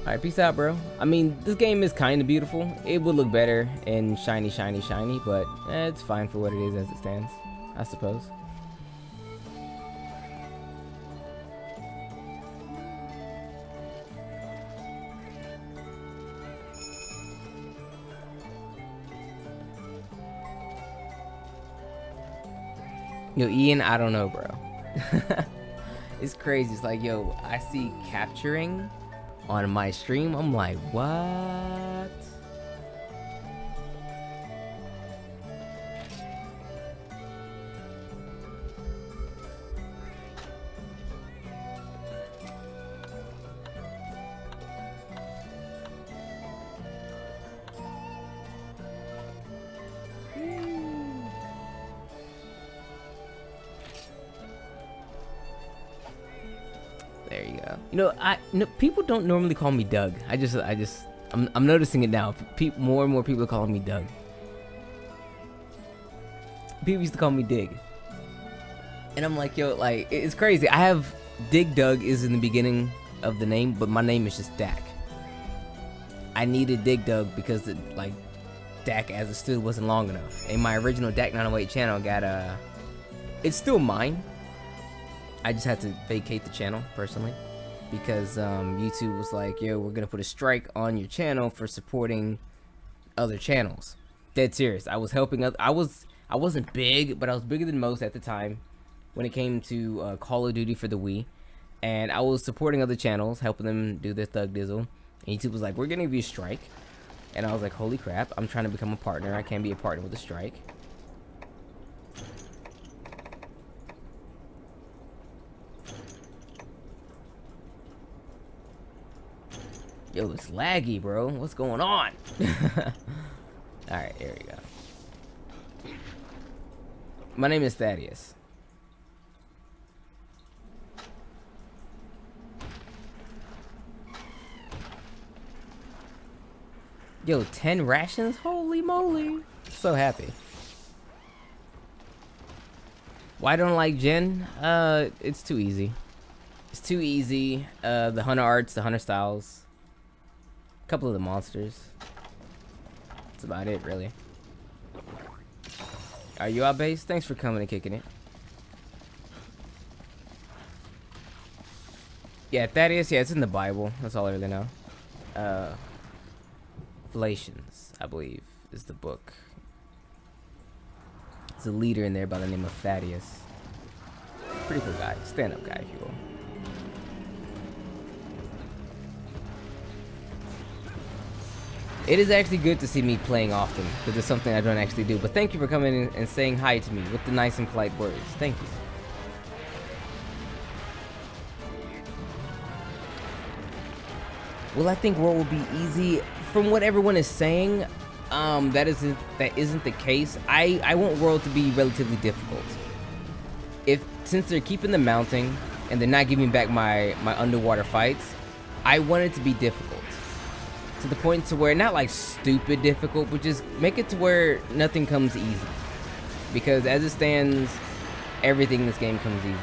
Alright, peace out, bro. I mean, this game is kind of beautiful. It would look better in shiny, shiny, shiny, but it's fine for what it is as it stands, I suppose. Yo, Ian, I don't know, bro. It's crazy. It's like, yo, I see capturing on my stream. I'm like, what? There you go. You know, people don't normally call me Doug. I'm noticing it now. More and more people are calling me Doug. People used to call me Dig. And I'm like, yo, like, it's crazy. I have Dig Doug is in the beginning of the name, but my name is just Dak. I needed Dig Doug because like Dak as it stood wasn't long enough. And my original Dak 908 channel got it's still mine. I just had to vacate the channel personally because YouTube was like, yo, we're gonna put a strike on your channel for supporting other channels. Dead serious. I was helping I wasn't big, but I was bigger than most at the time when it came to Call of Duty for the Wii, and I was supporting other channels, helping them do their thug dizzle. And YouTube was like, we're gonna give you a strike, and I was like, holy crap, I'm trying to become a partner. I can't be a partner with a strike. Yo, it's laggy, bro. What's going on? Alright, here we go. My name is Thaddeus. Yo, 10 rations? Holy moly. So happy. Why don't I like Gen? It's too easy. It's too easy. The hunter arts, the hunter styles. A couple of the monsters. That's about it, really. Are you out, base? Thanks for coming and kicking it. Yeah, Thaddeus, yeah, it's in the Bible. That's all I really know. Philosophies, I believe, is the book. There's a leader in there by the name of Thaddeus. Pretty cool guy. Stand-up guy, if you will. It is actually good to see me playing often, because it's something I don't actually do. But thank you for coming in and saying hi to me with the nice and polite words. Thank you. Well, I think World will be easy. From what everyone is saying, That isn't the case. I want World to be relatively difficult. Since they're keeping the mounting and they're not giving back my underwater fights, I want it to be difficult. To the point to where, not like stupid difficult, but just make it to where nothing comes easy. Because as it stands, everything in this game comes easy.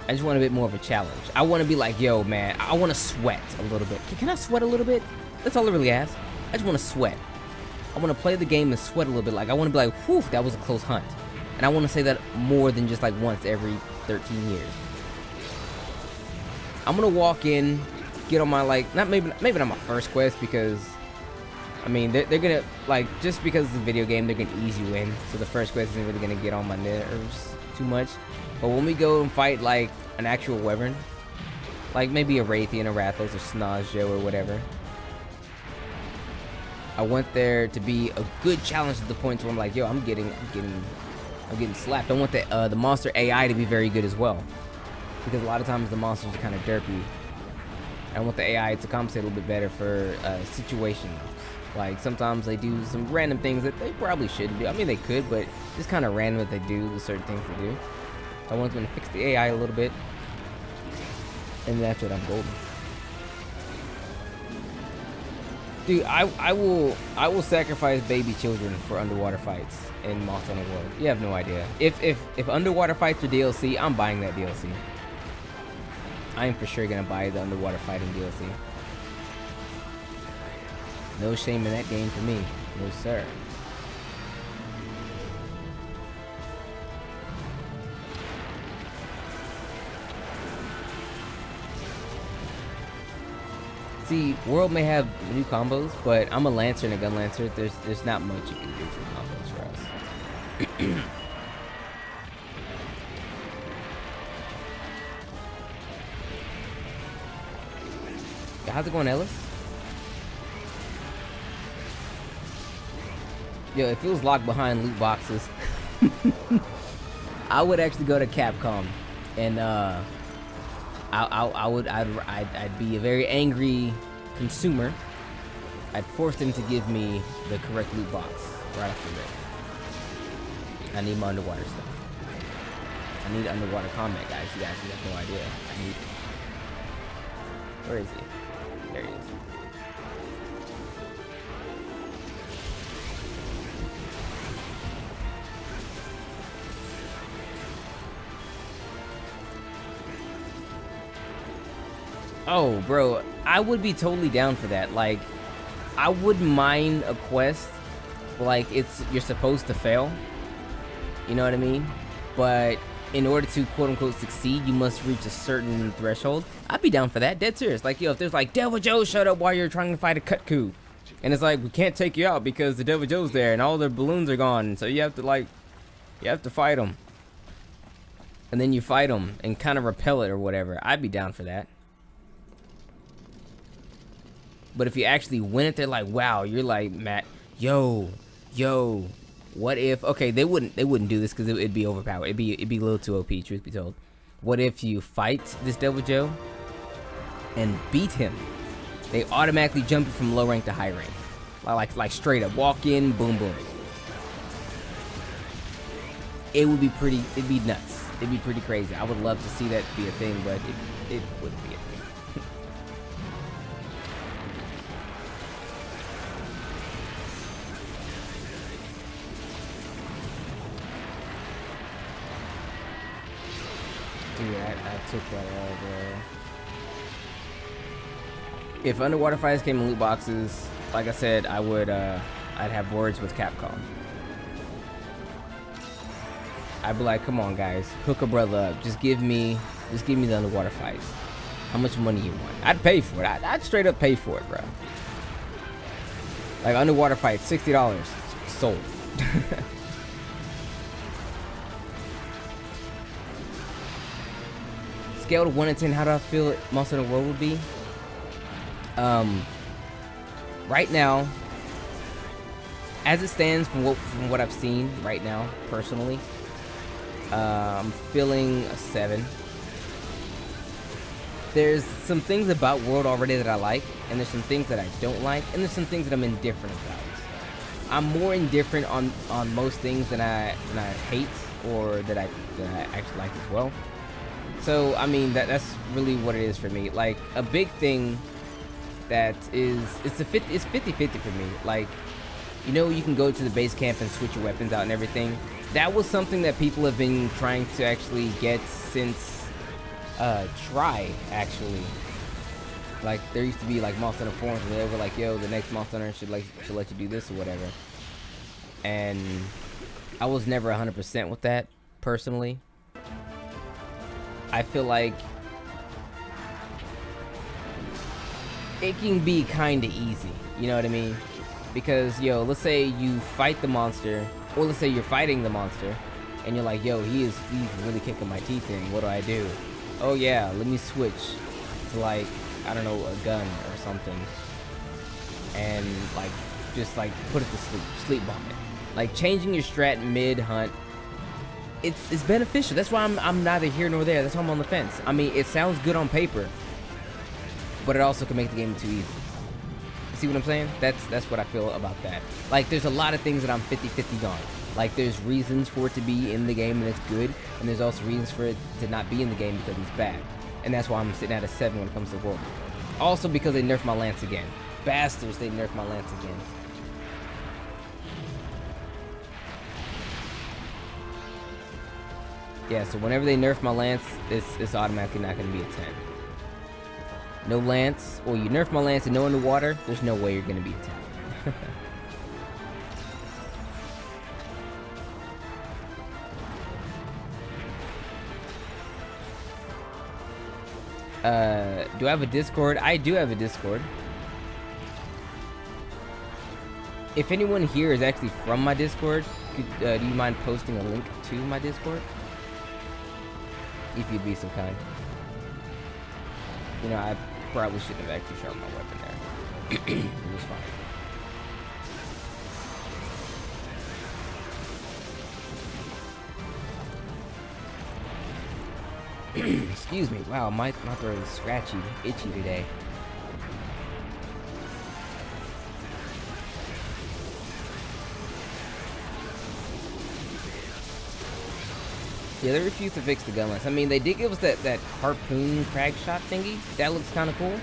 I just want a bit more of a challenge. I want to be like, yo, man, I want to sweat a little bit. Can I sweat a little bit? That's all I really ask. I just want to sweat. I want to play the game and sweat a little bit. Like, I want to be like, whew, that was a close hunt. And I want to say that more than just like once every 13 years. I'm going to walk in, get on my, like, maybe not my first quest, because, I mean, they're going to, like, just because it's a video game, they're going to ease you in. So the first quest isn't really going to get on my nerves too much. But when we go and fight, like, an actual wyvern, like maybe a Raytheon, a Rathos, or Snozjo, or whatever, I want there to be a good challenge to the point where I'm like, yo, I'm getting slapped. I want the monster AI to be very good as well, because a lot of times the monsters are kind of derpy. I want the AI to compensate a little bit better for situations. Like, sometimes they do some random things that they probably shouldn't do. I mean, they could, but just kind of random that they do, the certain things they do. I want them to fix the AI a little bit, and then after that, I'm golden. Dude, I will sacrifice baby children for underwater fights in Monster Hunter World. You have no idea. If underwater fights are DLC, I'm buying that DLC. I am for sure gonna buy the underwater fighting DLC. No shame in that game for me. No sir. See, World may have new combos, but I'm a Lancer and a Gun Lancer. There's not much you can do for combos for us. Yeah, how's it going, Ellis? Yo, if it was locked behind loot boxes, I would actually go to Capcom, and I'd be a very angry consumer. I'd force them to give me the correct loot box right after that. I need my underwater stuff. I need underwater combat, guys. You guys have no idea. Where is he? There he is. Oh, bro, I would be totally down for that. Like, I wouldn't mind a quest like you're supposed to fail. You know what I mean? But in order to quote-unquote succeed, you must reach a certain threshold. I'd be down for that, dead serious. Like, yo, if there's like, Devil Joe showed up while you're trying to fight a Kutku, and it's like, we can't take you out because the Devil Joe's there and all the balloons are gone, so you have to fight him. And then you fight him and kind of repel it or whatever. I'd be down for that. But if you actually win it, they're like, wow, you're like, Matt, yo, what if, okay, they wouldn't do this because it'd be overpowered. It'd be a little too OP, truth be told. What if you fight this Devil Joe and beat him? They automatically jump you from low rank to high rank. Like straight up, walk in, boom, boom. It would be pretty, it'd be nuts. It'd be pretty crazy. I would love to see that be a thing, but it wouldn't be a thing. Dude, I took that all, bro. If underwater fights came in loot boxes, like I said, I would I'd have words with Capcom. I'd be like, come on guys, hook a brother up. Just give me the underwater fights. How much money you want? I'd pay for it. I'd straight up pay for it, bro. Like underwater fights, $60. Sold. Scale to 1 to 10, how do I feel Monster Hunter World would be? Right now, as it stands from what I've seen right now, personally, I'm feeling a 7. there's some things about World already that I like, and there's some things that I don't like, and there's some things that I'm indifferent about. I'm more indifferent on most things than I hate, or that I actually like as well. So I mean that's really what it is for me. Like a big thing that is it's 50-50 for me. Like, you know, you can go to the base camp and switch your weapons out and everything. That was something that people have been trying to actually get since Try, actually. Like there used to be like Monster Hunter forums where they were like, yo, the next Monster Hunter should let you do this or whatever. And I was never 100% with that personally. I feel like it can be kind of easy, you know what I mean? Because, yo, let's say you fight the monster, or let's say you're fighting the monster, and you're like, yo, he's really kicking my teeth in. What do I do? Oh yeah, let me switch to, like, I don't know, a gun or something, and like just like put it to sleep bomb it. Like changing your strat mid hunt, it's beneficial. That's why I'm neither here nor there. That's why I'm on the fence. I mean, it sounds good on paper, but it also can make the game too easy. See what I'm saying? That's what I feel about that. Like there's a lot of things that I'm 50-50 on. Like there's reasons for it to be in the game and it's good, and there's also reasons for it to not be in the game because it's bad. And that's why I'm sitting at a 7 when it comes to World. Also because they nerfed my lance again. Bastards, they nerfed my lance again. Yeah, so whenever they nerf my lance, it's automatically not going to be a 10. No lance, or you nerf my lance and no underwater, there's no way you're going to be a 10. Do I have a Discord? I do have a Discord. If anyone here is actually from my Discord, do you mind posting a link to my Discord? If you'd be so kind. You know, I probably shouldn't have actually sharpened my weapon there. It was fine. Excuse me. Wow, my throat is scratchy, itchy today. Yeah, they refused to fix the gun lance. I mean, they did give us that harpoon crag shot thingy. That looks kind of cool.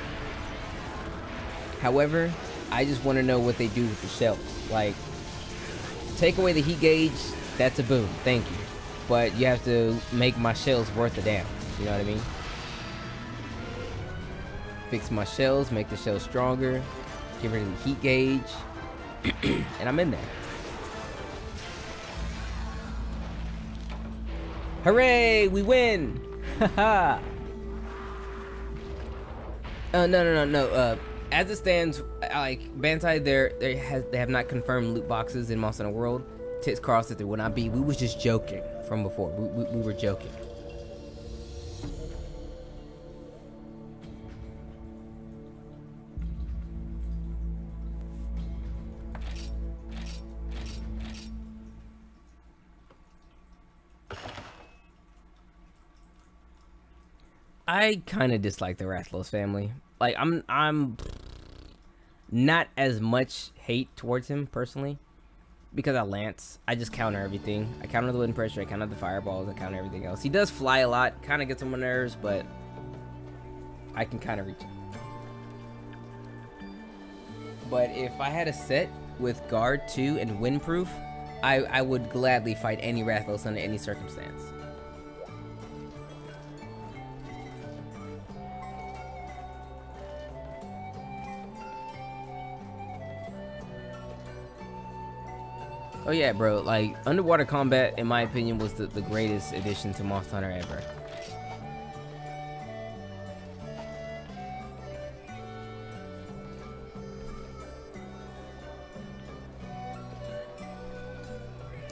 However, I just want to know what they do with the shells. Like, take away the heat gauge, that's a boom. Thank you. But you have to make my shells worth the damn. You know what I mean? Fix my shells, make the shells stronger, get rid of the heat gauge, and I'm in there. Hooray! We win! Haha! No. As it stands, like Bantai, they have not confirmed loot boxes in Monster Hunter World. Tits crossed that there will not be. We was just joking from before. We were joking. I kind of dislike the Rathalos family. Like I'm not as much hate towards him personally because I lance. I just counter everything. I counter the wind pressure. I counter the fireballs. I counter everything else. He does fly a lot. Kind of gets on my nerves, but I can kind of reach him. But if I had a set with guard 2 and windproof, I would gladly fight any Rathalos under any circumstance. Oh yeah, bro, like, underwater combat, in my opinion, was the greatest addition to Monster Hunter ever.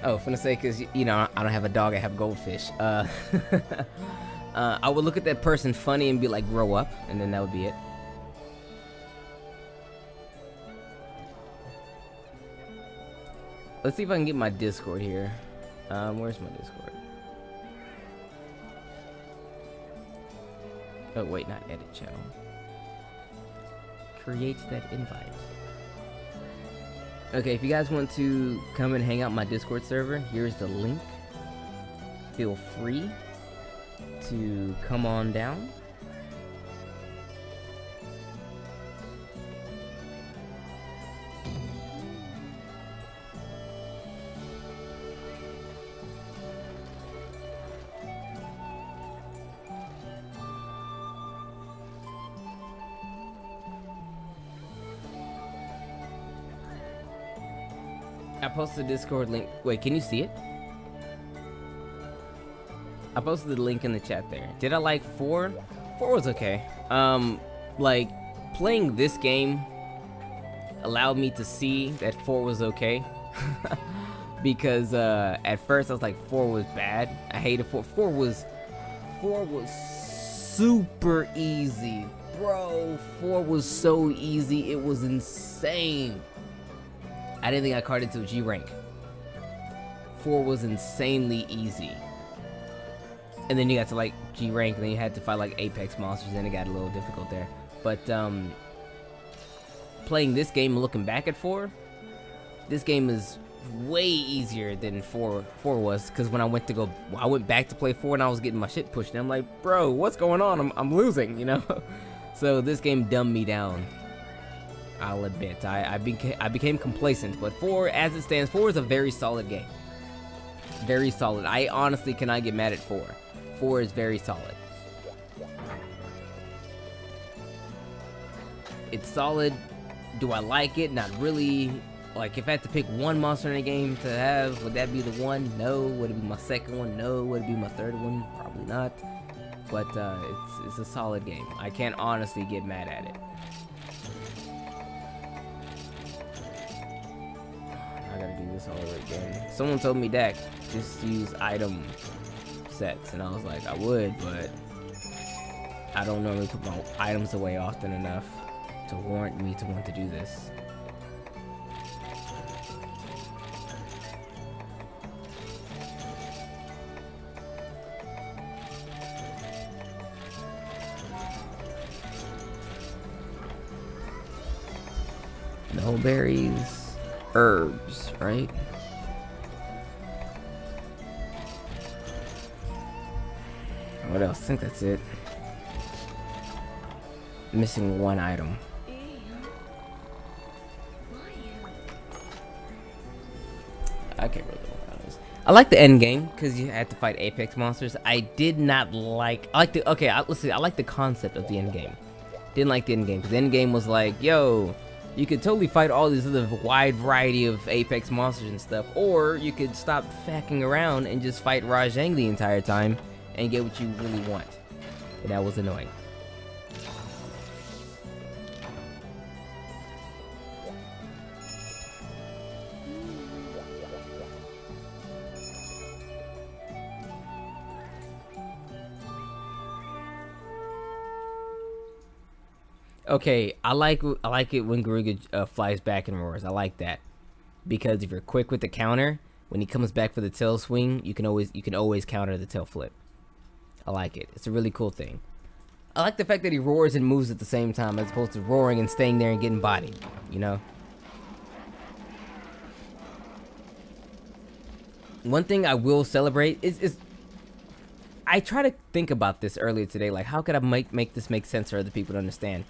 Oh, finna say, because, you know, I don't have a dog, I have goldfish. I would look at that person funny and be like, grow up, and then that would be it. Let's see if I can get my Discord here. Where's my Discord? Oh wait, not edit channel. Create that invite. Okay, if you guys want to come and hang out my Discord server, here's the link. Feel free to come on down. I posted the Discord link. Wait, can you see it? I posted the link in the chat there. Did I like 4? 4 was okay. Like, playing this game allowed me to see that 4 was okay. Because, at first I was like, 4 was bad. I hated 4. 4 was super easy. Bro, 4 was so easy. It was insane. I didn't think I carded to a G rank. 4 was insanely easy. And then you got to like G rank, and then you had to fight like Apex monsters, and it got a little difficult there. But playing this game and looking back at 4, this game is way easier than 4 was. Because when I went back to play 4, and I was getting my shit pushed, and I'm like, bro, what's going on? I'm losing, you know. So this game dumbed me down. I'll admit, I became complacent, but 4, as it stands, 4 is a very solid game. Very solid. I honestly cannot get mad at 4. 4 is very solid. It's solid. Do I like it? Not really. Like, if I had to pick one monster in a game to have, would that be the one? No. Would it be my second one? No. Would it be my third one? Probably not. But it's a solid game. I can't honestly get mad at it. I gotta do this all over again. Someone told me, Dak, just use item sets, and I was like, I would, but I don't normally put my items away often enough to warrant me to want to do this. No berries. Herbs, right? What else? I think that's it. Missing one item. I can't really know what that is. I like the end game because you had to fight Apex monsters. I did not like. Let's see. I like the concept of the end game. Didn't like the end game because the end game was like, yo, you could totally fight all these other wide variety of Apex monsters and stuff, or you could stop fucking around and just fight Rajang the entire time and get what you really want. And that was annoying. Okay, I like it when Garuga flies back and roars. I like that because if you're quick with the counter, when he comes back for the tail swing, you can always counter the tail flip. I like it. It's a really cool thing. I like the fact that he roars and moves at the same time as opposed to roaring and staying there and getting bodied. You know. One thing I will celebrate is I try to think about this earlier today. Like, how could I make this make sense for other people to understand?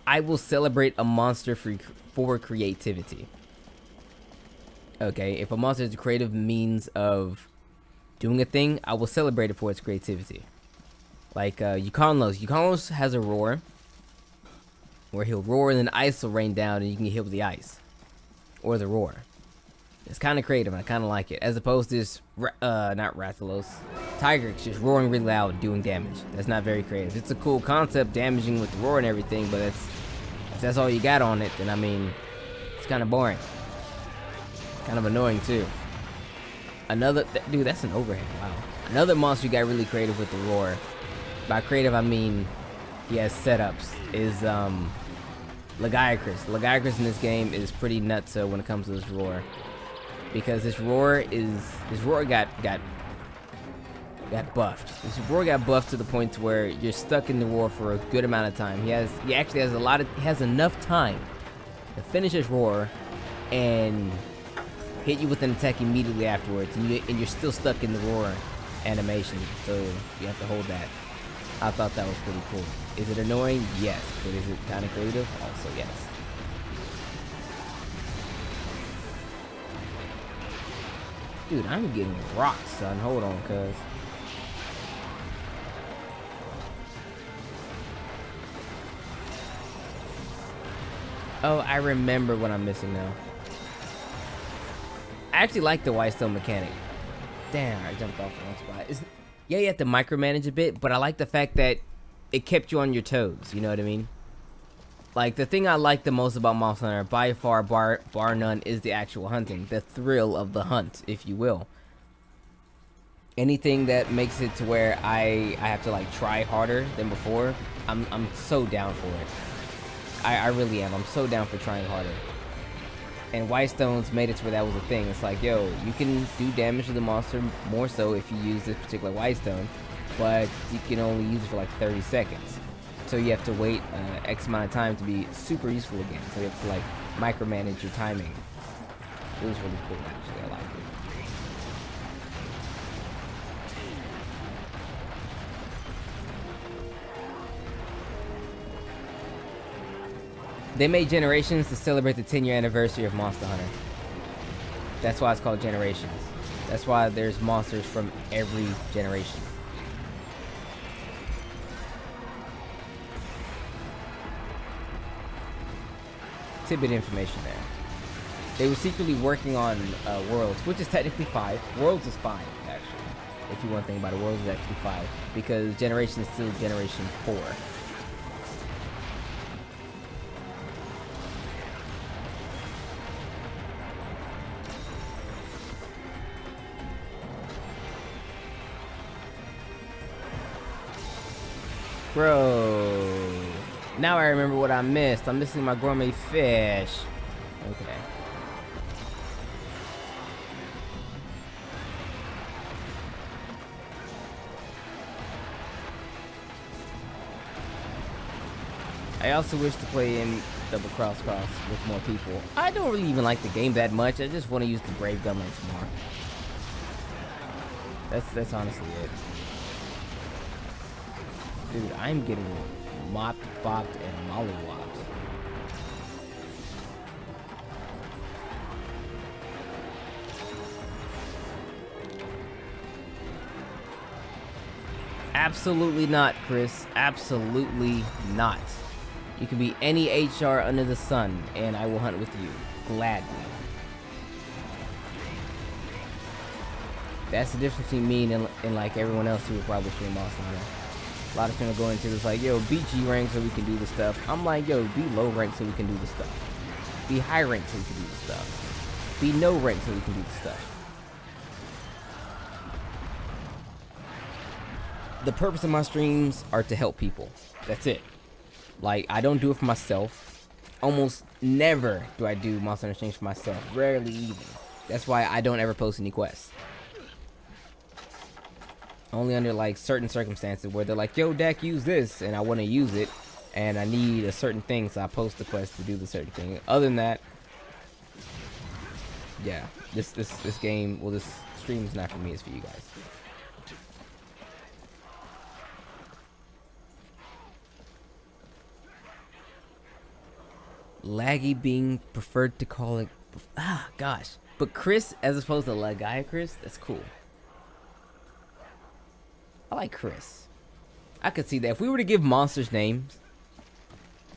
I will celebrate a monster for creativity. Okay, if a monster is a creative means of doing a thing, I will celebrate it for its creativity. Like Yukonlos. Yukonlos has a roar where he'll roar and then ice will rain down and you can get hit with the ice. Or the roar. It's kind of creative and I kind of like it. As opposed to this, not Rathalos, Tigrex just roaring really loud doing damage. That's not very creative. It's a cool concept, damaging with the roar and everything, but if that's all you got on it, then I mean, it's kind of boring. Kind of annoying too. Dude, that's an overhead, wow. Another monster you got really creative with the roar. By creative, I mean, he has setups, is Lagiacrus. Lagiacrus in this game is pretty nuts when it comes to this roar. Because this roar got got buffed. This roar got buffed to the point to where you're stuck in the roar for a good amount of time. He actually has enough time to finish his roar and hit you with an attack immediately afterwards, and you're still stuck in the roar animation, so you have to hold that. I thought that was pretty cool. Is it annoying? Yes. But is it kind of creative? Also yes. Dude, I'm getting rocked, son. Hold on, cuz. Oh, I remember what I'm missing now. I actually like the white stone mechanic. Damn, I jumped off the wrong spot. Yeah, you have to micromanage a bit, but I like the fact that it kept you on your toes. You know what I mean? Like, the thing I like the most about Monster Hunter, by far, bar none, is the actual hunting. The thrill of the hunt, if you will. Anything that makes it to where I have to, like, try harder than before, I'm so down for it. I really am. I'm so down for trying harder. And Whitestones made it to where that was a thing. It's like, yo, you can do damage to the monster more so if you use this particular Whitestone, but you can only use it for like 30 seconds. So you have to wait X amount of time to be super useful again. So you have to like micromanage your timing. It was really cool, actually. I liked it. They made Generations to celebrate the 10-year anniversary of Monster Hunter. That's why it's called Generations. That's why there's monsters from every generation. Tidbit information there. They were secretly working on Worlds, which is technically 5. Worlds is 5, actually. If you want to think about it, Worlds is actually 5. Because Generation is still Generation 4. Bro, now I remember what I missed. I'm missing my gourmet fish. Okay. I also wish to play in double cross with more people. I don't really even like the game that much. I just want to use the Brave Gunlance more. That's honestly it. Dude, I'm getting mopped, bopped, and mollywopped. Absolutely not, Chris. Absolutely not. You can be any HR under the sun, and I will hunt with you. Gladly. That's the difference between me and like everyone else who would probably stream Monster Hunter. A lot of people go into this like, yo, be G rank so we can do the stuff. I'm like, yo, be low rank so we can do the stuff. Be high rank so we can do the stuff. Be no rank so we can do the stuff. The purpose of my streams are to help people. That's it. Like, I don't do it for myself. Almost never do I do Monster Hunter streams for myself. Rarely even. That's why I don't ever post any quests. Only under like certain circumstances where they're like, yo, Dak, use this, and I want to use it, and I need a certain thing, so I post the quest to do the certain thing. Other than that, yeah, this game, well, this stream is not for me, it's for you guys. Laggy being preferred to call it, gosh, but Chris as opposed to Lagaya Chris, that's cool. I like Chris. I could see that. If we were to give monsters names.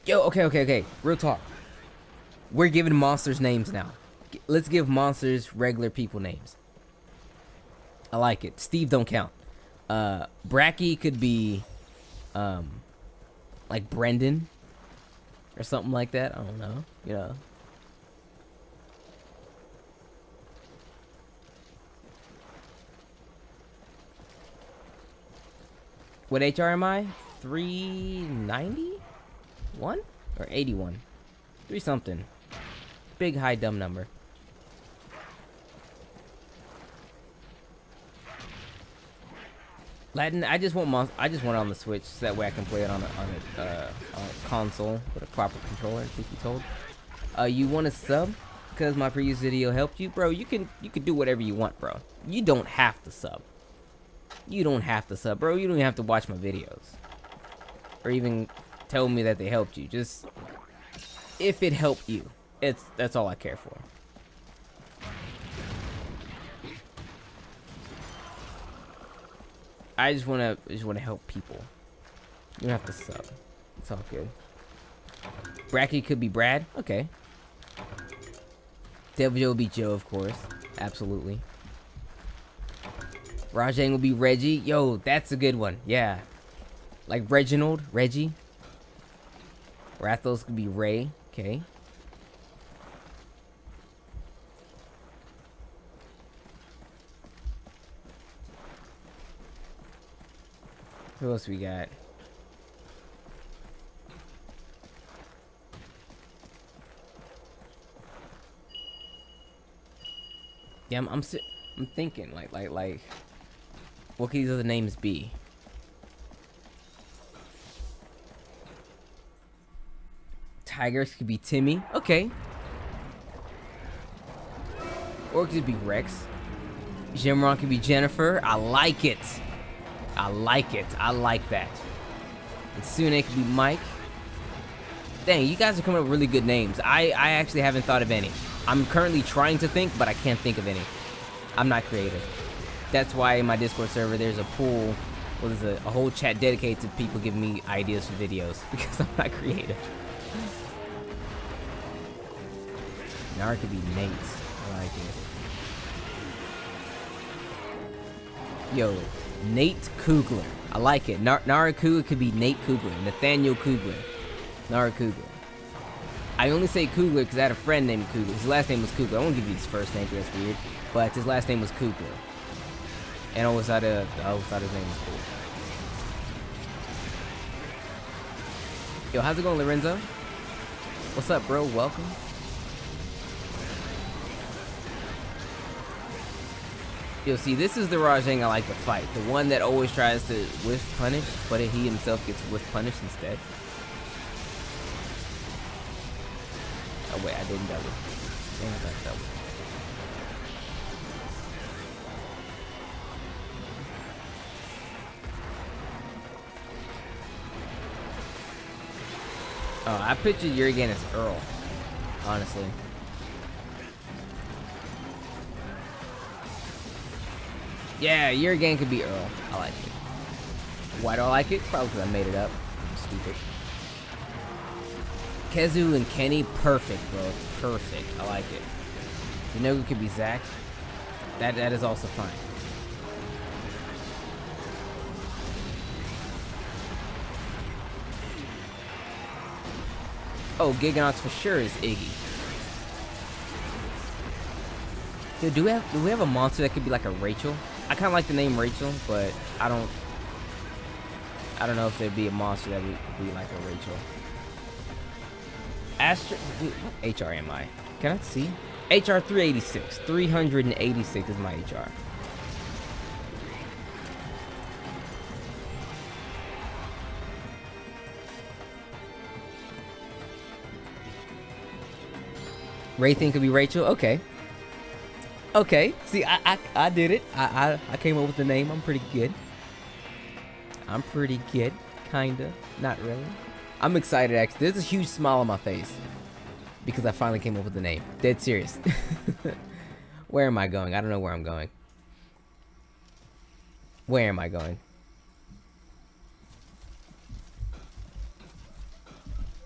Yo, okay. Real talk. We're giving monsters names now. Let's give monsters regular people names. I like it. Steve don't count. Bracky could be like Brendan or something like that. I don't know. You know. What HR am I? 391 or 81? 3 something. Big high dumb number. Latin. I just want it on the Switch, so that way I can play it on a console with a proper controller. Truth be told, you want to sub because my previous video helped you, bro? You can do whatever you want, bro. You don't have to sub. You don't have to sub, bro. You don't even have to watch my videos or even tell me that they helped you. Just if it helped you, that's all I care for. I just wanna help people. You don't have to sub. It's all good. Bracky could be Brad. Okay. Devil Joe will be Joe, of course. Absolutely. Rajang will be Reggie. Yo, that's a good one. Yeah. Like Reginald, Reggie. Rathos could be Ray. Okay. Who else we got? Yeah, I'm thinking like what could these other names be? Tigers could be Timmy. Okay. Or it could be Rex. Jimron could be Jennifer. I like it. I like it. I like that. And Sune could be Mike. Dang, you guys are coming up with really good names. I actually haven't thought of any. I'm currently trying to think, but I can't think of any. I'm not creative. That's why in my Discord server there's a pool, well, there's a whole chat dedicated to people giving me ideas for videos because I'm not creative. Now it could be Nate. I like it. Yo, Nate Kugler. I like it. Naraku could be Nate Kugler. Nathaniel Kugler. Nara Kugler. I only say Kugler because I had a friend named Kugler. His last name was Kugler. I won't give you his first name because that's weird. But his last name was Kugler. And I always thought his name was cool. Yo, how's it going, Lorenzo? What's up, bro? Welcome. Yo, see, this is the Rajang I like to fight. The one that always tries to whiff punish, but he himself gets whiff punished instead. Oh wait, I didn't double. Damn, I got double. Oh, I pictured Jurgen as Earl, honestly. Yeah, Jurgen could be Earl. I like it. Why do I like it? Probably because I made it up. I'm stupid. Kezu and Kenny, perfect, bro. Perfect. I like it. Dinogu could be Zach. That is also fine. Oh, Giganox for sure is Iggy. Dude, do we have a monster that could be like a Rachel? I kind of like the name Rachel, but I don't know if there'd be a monster that would be like a Rachel. Astro, dude, what HR am I? Can I see? HR 386. 386 is my HR. Raytheon could be Rachel. Okay. Okay. See, I did it. I came up with the name. I'm pretty good. I'm pretty good. Kinda. Not really. I'm excited, actually. There's a huge smile on my face because I finally came up with the name. Dead serious. Where am I going? I don't know where I'm going. Where am I going?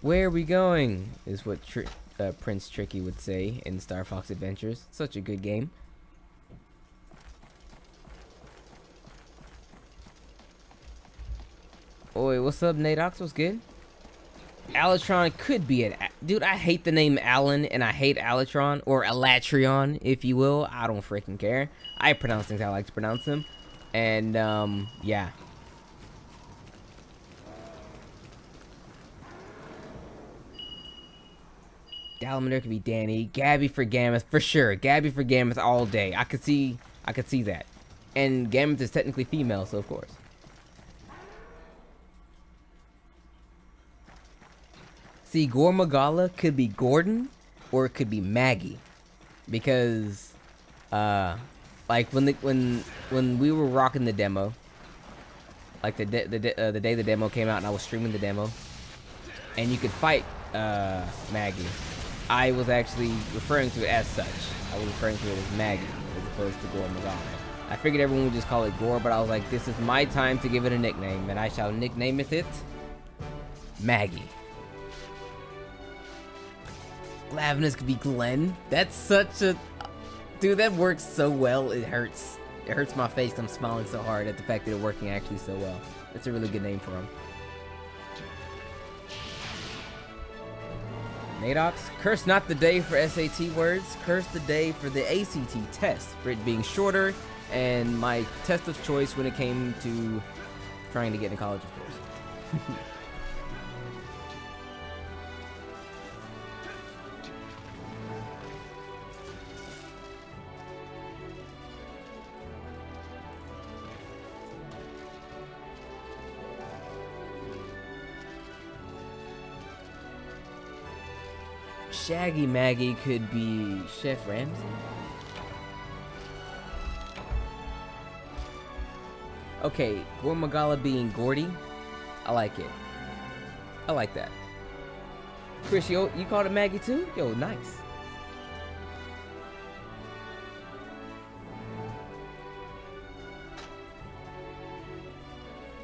Where are we going? Is what Prince Tricky would say in Star Fox Adventures. Such a good game. Oi, what's up, Nadox? What's good? Alatron could be it. Dude, I hate the name Alan, and I hate Alatron, or Alatrion, if you will. I don't freaking care. I pronounce things how I like to pronounce them. And, yeah. Dalamander could be Danny. Gabby for Gammoth, for sure. Gabby for Gammoth all day. I could see that. And Gammoth is technically female, so of course. See, Gormagala could be Gordon, or it could be Maggie, because, like when we were rocking the demo, like the day the demo came out, and I was streaming the demo, and you could fight Maggie. I was actually referring to it as such. I was referring to it as Maggie as opposed to Gormagala. I figured everyone would just call it Gore, but I was like, this is my time to give it a nickname, and I shall nicknameth it Maggie. Glavenus could be Glenn. That's such a... Dude, that works so well, it hurts. It hurts my face because I'm smiling so hard at the fact that it's working actually so well. That's a really good name for him. Nadox, curse not the day for SAT words, curse the day for the ACT test, for it being shorter, and my test of choice when it came to trying to get into college, of course. Shaggy Maggie could be Chef Ramsay. Okay, Gormagala being Gordy. I like it. I like that. Chris, you called it Maggie too? Yo, nice.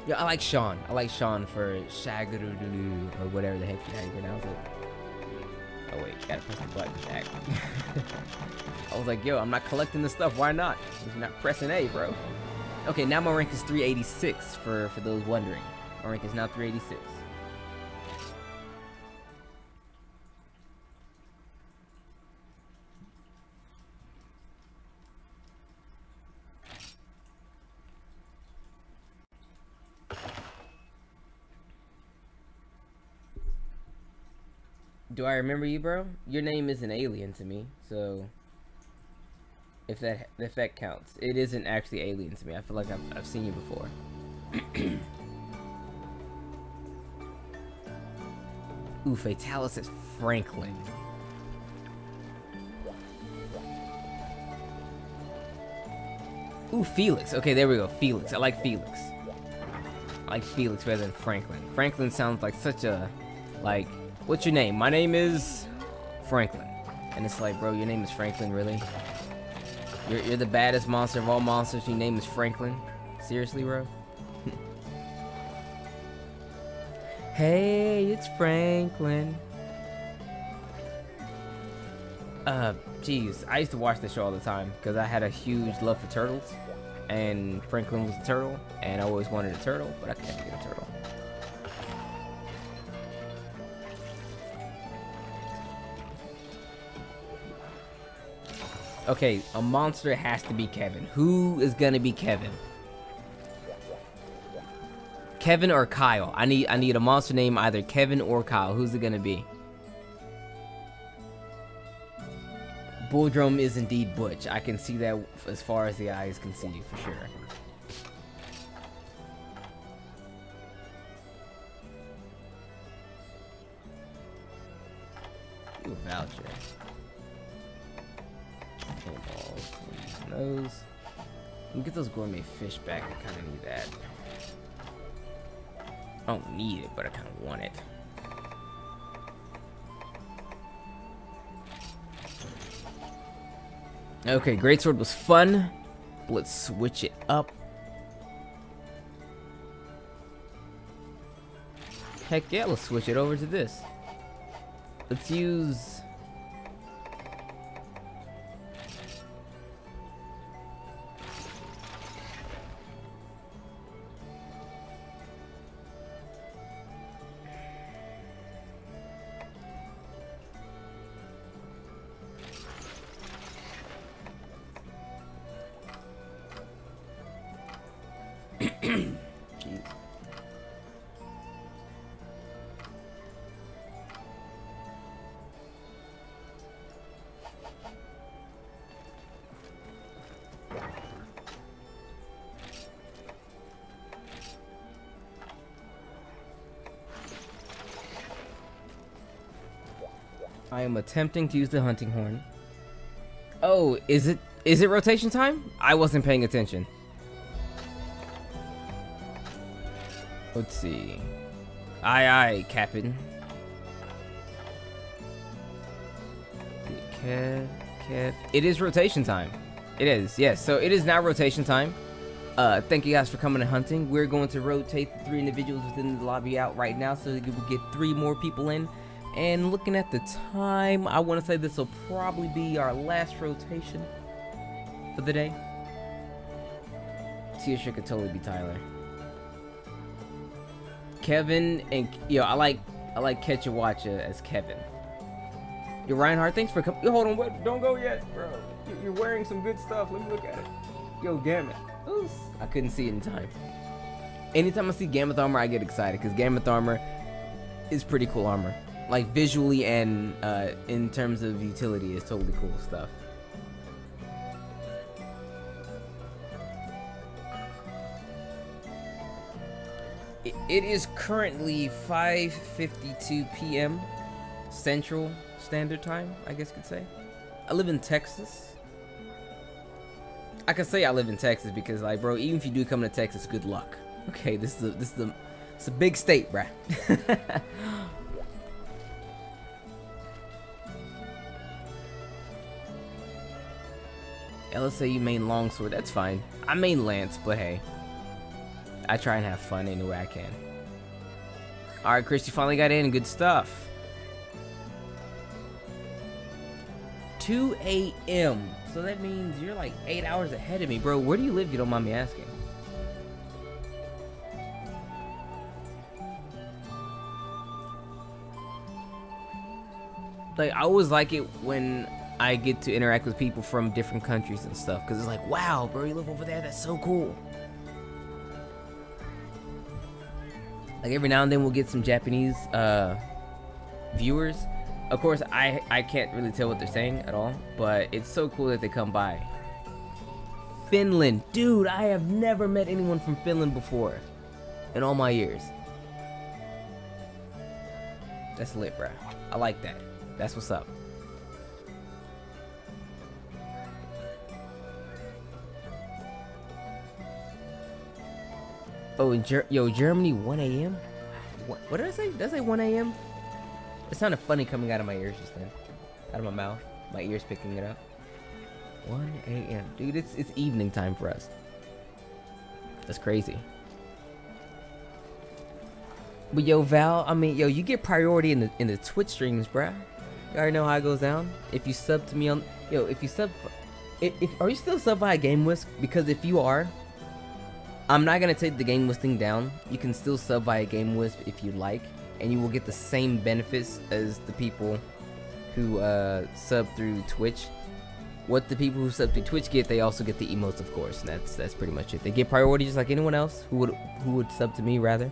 Yeah, I like Sean. I like Sean for Shagadoo or whatever the heck you pronounce it. Oh wait, gotta press the button back. I was like, yo, I'm not collecting the stuff. Why not? You're not pressing A, bro. Okay, now my rank is 386 for those wondering. My rank is now 386. Do I remember you, bro? Your name is an alien to me, so if that counts, it isn't actually alien to me. I feel like I've seen you before. Ooh, Fatalis is Franklin. Ooh, Felix. Okay, there we go. Felix. I like Felix. I like Felix better than Franklin. Franklin sounds like such a, like, what's your name? My name is Franklin. And it's like, bro, your name is Franklin, really? You're the baddest monster of all monsters. Your name is Franklin? Seriously, bro? Hey, it's Franklin. Geez, I used to watch the show all the time because I had a huge love for turtles. And Franklin was a turtle. And I always wanted a turtle, but I couldn't get a turtle. Okay, a monster has to be Kevin. Who is gonna be Kevin? Kevin or Kyle? I need a monster name, either Kevin or Kyle. Who's it gonna be? Bulldrome is indeed Butch. I can see that as far as the eyes can see, for sure. Ooh, voucher. Paintballs. Those. Get those gourmet fish back. I kind of need that. I don't need it, but I kind of want it. Okay, Greatsword was fun. Let's switch it up. Heck yeah, let's switch it over to this. Let's use... Jeez. I am attempting to use the hunting horn. Oh, is it rotation time? I wasn't paying attention. Let's see. Aye, Captain. Kev. It is rotation time. It is, yes. So it is now rotation time. Thank you guys for coming and hunting. We're going to rotate the 3 individuals within the lobby out right now so that we will get 3 more people in. And looking at the time, I want to say this will probably be our last rotation for the day. Tia could totally be Tyler. Kevin and I like Catch a Watch as Kevin. Yo, Reinhardt, thanks for coming. Yo, hold on, don't go yet, bro. You're wearing some good stuff. Let me look at it. Yo, Gamut. Oof. I couldn't see it in time. Anytime I see Gamut armor, I get excited because Gamut armor is pretty cool armor. Like visually and in terms of utility, it's totally cool stuff. It is currently 5:52 p.m. Central Standard Time, I guess you could say. I live in Texas. I can say I live in Texas because, like, bro, even if you do come to Texas, good luck. Okay, it's a big state, bruh. LSA, you main longsword, that's fine. I main lance, but hey, I try and have fun any way I can. Alright, Chris, you finally got in. Good stuff. 2 a.m. So that means you're like 8 hours ahead of me, bro. Where do you live, if you don't mind me asking? Like, I always like it when I get to interact with people from different countries and stuff, because it's like, wow, bro, you live over there? That's so cool. Like, every now and then we'll get some Japanese viewers. Of course, I can't really tell what they're saying at all, but it's so cool that they come by. Finland. Dude, I have never met anyone from Finland before in all my years. That's lit, bro. I like that. That's what's up. Oh, in Germany, 1 a.m.? What did I say? Did I say 1 a.m.? It sounded funny coming out of my ears just then. Out of my mouth. My ears picking it up. 1 a.m. Dude, it's evening time for us. That's crazy. But yo, Val, I mean, yo, you get priority in the Twitch streams, bruh. You already know how it goes down. If you sub to me on, yo, if you sub, are you still sub via Game Whisk? Because if you are, I'm not gonna take the Game Whisk thing down. You can still sub via Game Whisk if you like, and you will get the same benefits as the people who sub through Twitch. What the people who sub through Twitch get, they also get the emotes, of course. And that's pretty much it. They get priority just like anyone else who would sub to me, rather,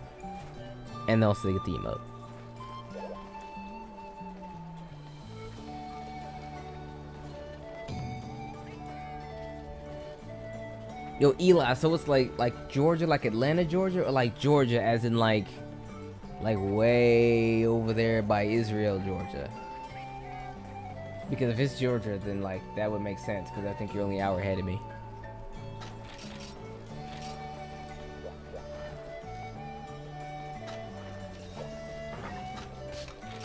and also they get the emote. Yo, Eli, so it's like Georgia, like Atlanta, Georgia, or like Georgia as in like way over there by Israel, Georgia? Because if it's Georgia, then like that would make sense, because I think you're only an hour ahead of me.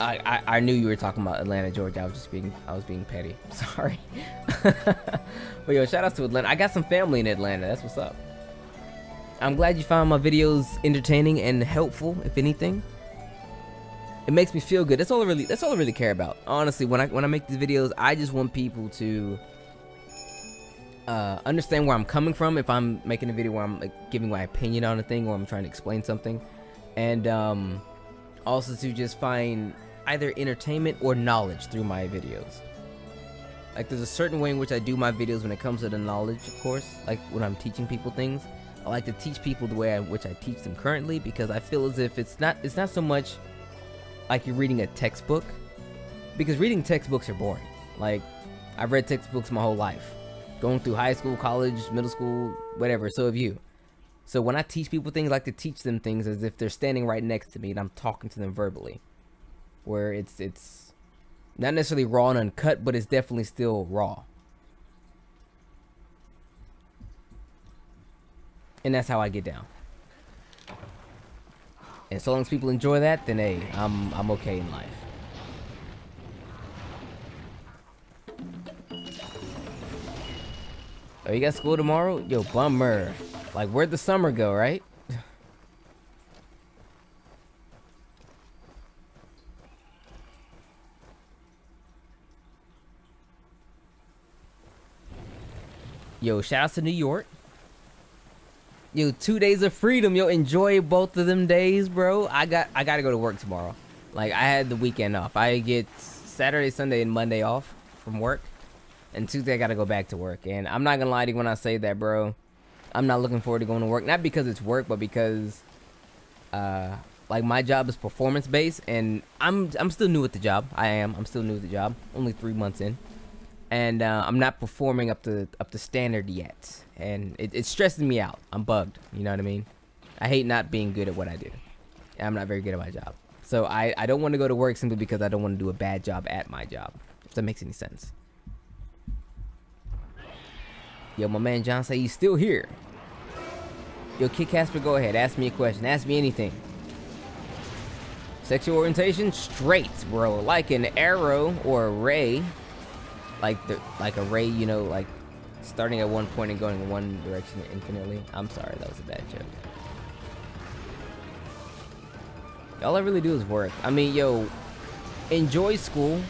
I knew you were talking about Atlanta, Georgia. I was being petty. Sorry. But yo, shout outs to Atlanta. I got some family in Atlanta. That's what's up. I'm glad you found my videos entertaining and helpful, if anything. It makes me feel good. That's all I really care about. Honestly, when I make these videos, I just want people to understand where I'm coming from. If I'm making a video where I'm like giving my opinion on a thing, or I'm trying to explain something, and also to just find either entertainment or knowledge through my videos. Like, there's a certain way in which I do my videos when it comes to the knowledge, of course. Like when I'm teaching people things, I like to teach people the way in which I teach them currently, because I feel as if it's not so much like you're reading a textbook, because reading textbooks are boring. Like, I've read textbooks my whole life, going through high school, college, middle school, whatever. So have you. So when I teach people things, I like to teach them things as if they're standing right next to me and I'm talking to them verbally, where it's Not necessarily raw and uncut, but it's definitely still raw. And that's how I get down. And so long as people enjoy that, then hey, I'm okay in life. Oh, you got school tomorrow? Yo, bummer. Like, where'd the summer go, right? Yo, shout out to New York. Yo, 2 days of freedom. Yo, enjoy both of them days, bro. I gotta go to work tomorrow. Like, I had the weekend off. I get Saturday, Sunday, and Monday off from work. And Tuesday, I gotta go back to work. And I'm not gonna lie to you when I say that, bro. I'm not looking forward to going to work. Not because it's work, but because, like, my job is performance-based. And I'm still new at the job. I'm still new at the job. Only 3 months in. And I'm not performing up to standard yet. And it's stressing me out. I'm bugged. You know what I mean? I hate not being good at what I do. And I'm not very good at my job. So I don't want to go to work simply because I don't want to do a bad job at my job. If that makes any sense. Yo, my man John say he's still here. Yo, Kid Casper, go ahead. Ask me a question. Ask me anything. Sexual orientation? Straight, bro. Like an arrow or a ray. Like a ray, you know, like starting at one point and going in one direction infinitely. I'm sorry, that was a bad joke. All I really do is work. I mean, yo, enjoy school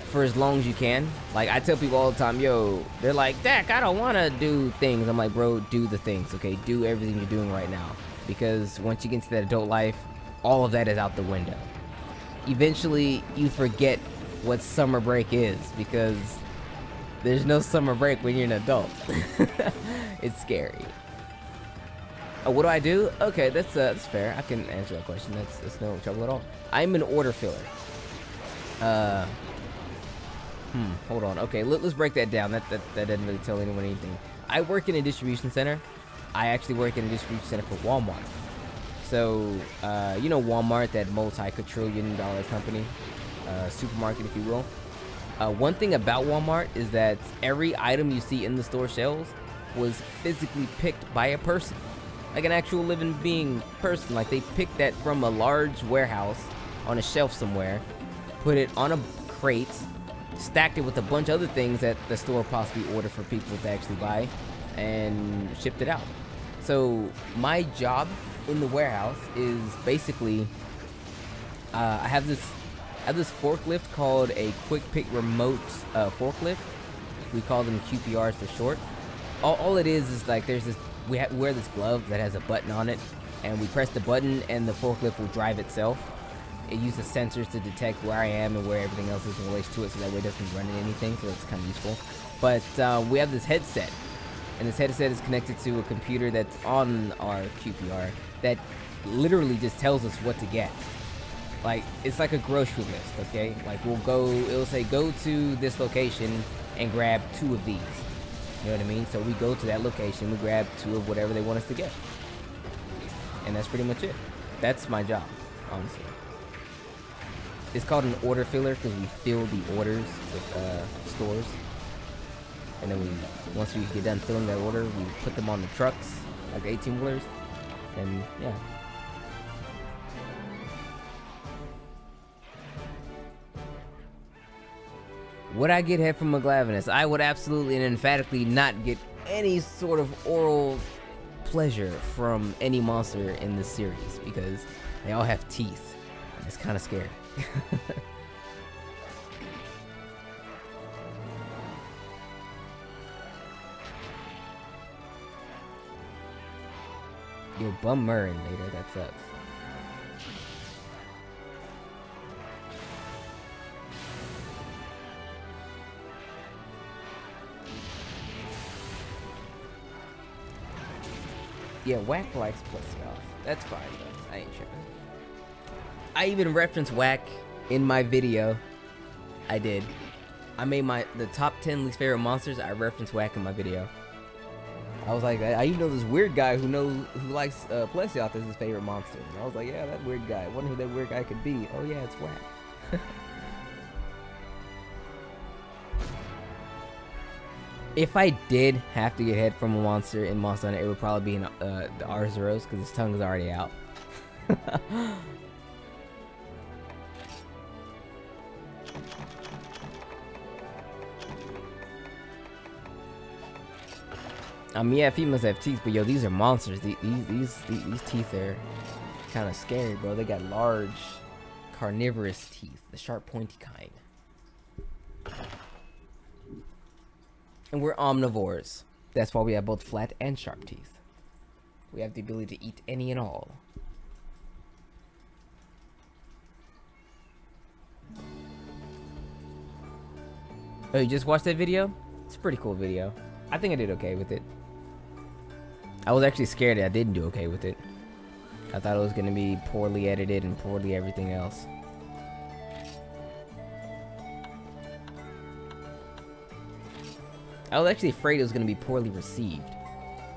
for as long as you can. Like, I tell people all the time, yo, they're like, Dak, I don't want to do things. I'm like, bro, do the things, okay? Do everything you're doing right now. Because once you get into that adult life, all of that is out the window. Eventually, you forget what summer break is, because there's no summer break when you're an adult. It's scary. Oh, what do I do? Okay, that's fair. I can answer that question. That's no trouble at all. I'm an order filler. Hold on. Okay, let's break that down. That doesn't really tell anyone anything. I work in a distribution center. I actually work in a distribution center for Walmart. So, you know Walmart, that multi-quadrillion-dollar company, supermarket, if you will. One thing about Walmart is that every item you see in the store shelves was physically picked by a person. Like an actual living being person. Like, they picked that from a large warehouse on a shelf somewhere, put it on a crate, stacked it with a bunch of other things that the store possibly ordered for people to actually buy, and shipped it out. So my job in the warehouse is basically, I have this forklift called a quick pick remote forklift. We call them QPRs for short. All it is like there's this, we wear this glove that has a button on it, and we press the button and the forklift will drive itself. It uses sensors to detect where I am and where everything else is in relation to it, so that way it doesn't run into anything, so that's kind of useful. But we have this headset, and this headset is connected to a computer that's on our QPR that literally just tells us what to get. Like, it's like a grocery list, okay? Like, it'll say go to this location and grab 2 of these. You know what I mean? So we go to that location, we grab 2 of whatever they want us to get. And that's pretty much it. That's my job, honestly. It's called an order filler because we fill the orders with stores. And then once we get done filling that order, we put them on the trucks, like 18-wheelers. And yeah. Would I get head from McGlavinus? I would absolutely and emphatically not get any sort of oral pleasure from any monster in this series because they all have teeth. And it's kind of scary. Yo, bummer later, that sucks. Yeah, Whack likes pussy off. That's fine though. I ain't tripping. I even referenced Whack in my video. I did. I made the top 10 least favorite monsters. I referenced Whack in my video. I was like, I even know this weird guy who likes Plesioth as his favorite monster. And I was like, yeah, that weird guy. I wonder who that weird guy could be. Oh yeah, it's Whack. If I did have to get hit from a monster in Monster Hunter, it would probably be in the Arzuros because his tongue is already out. Yeah, females have teeth, but yo, these are monsters. These teeth are kind of scary, bro. They got large, carnivorous teeth, the sharp, pointy kind. And we're omnivores. That's why we have both flat and sharp teeth. We have the ability to eat any and all. Oh, you just watched that video? It's a pretty cool video. I think I did okay with it. I was actually scared that I didn't do okay with it. I thought it was going to be poorly edited and poorly everything else. I was actually afraid it was going to be poorly received.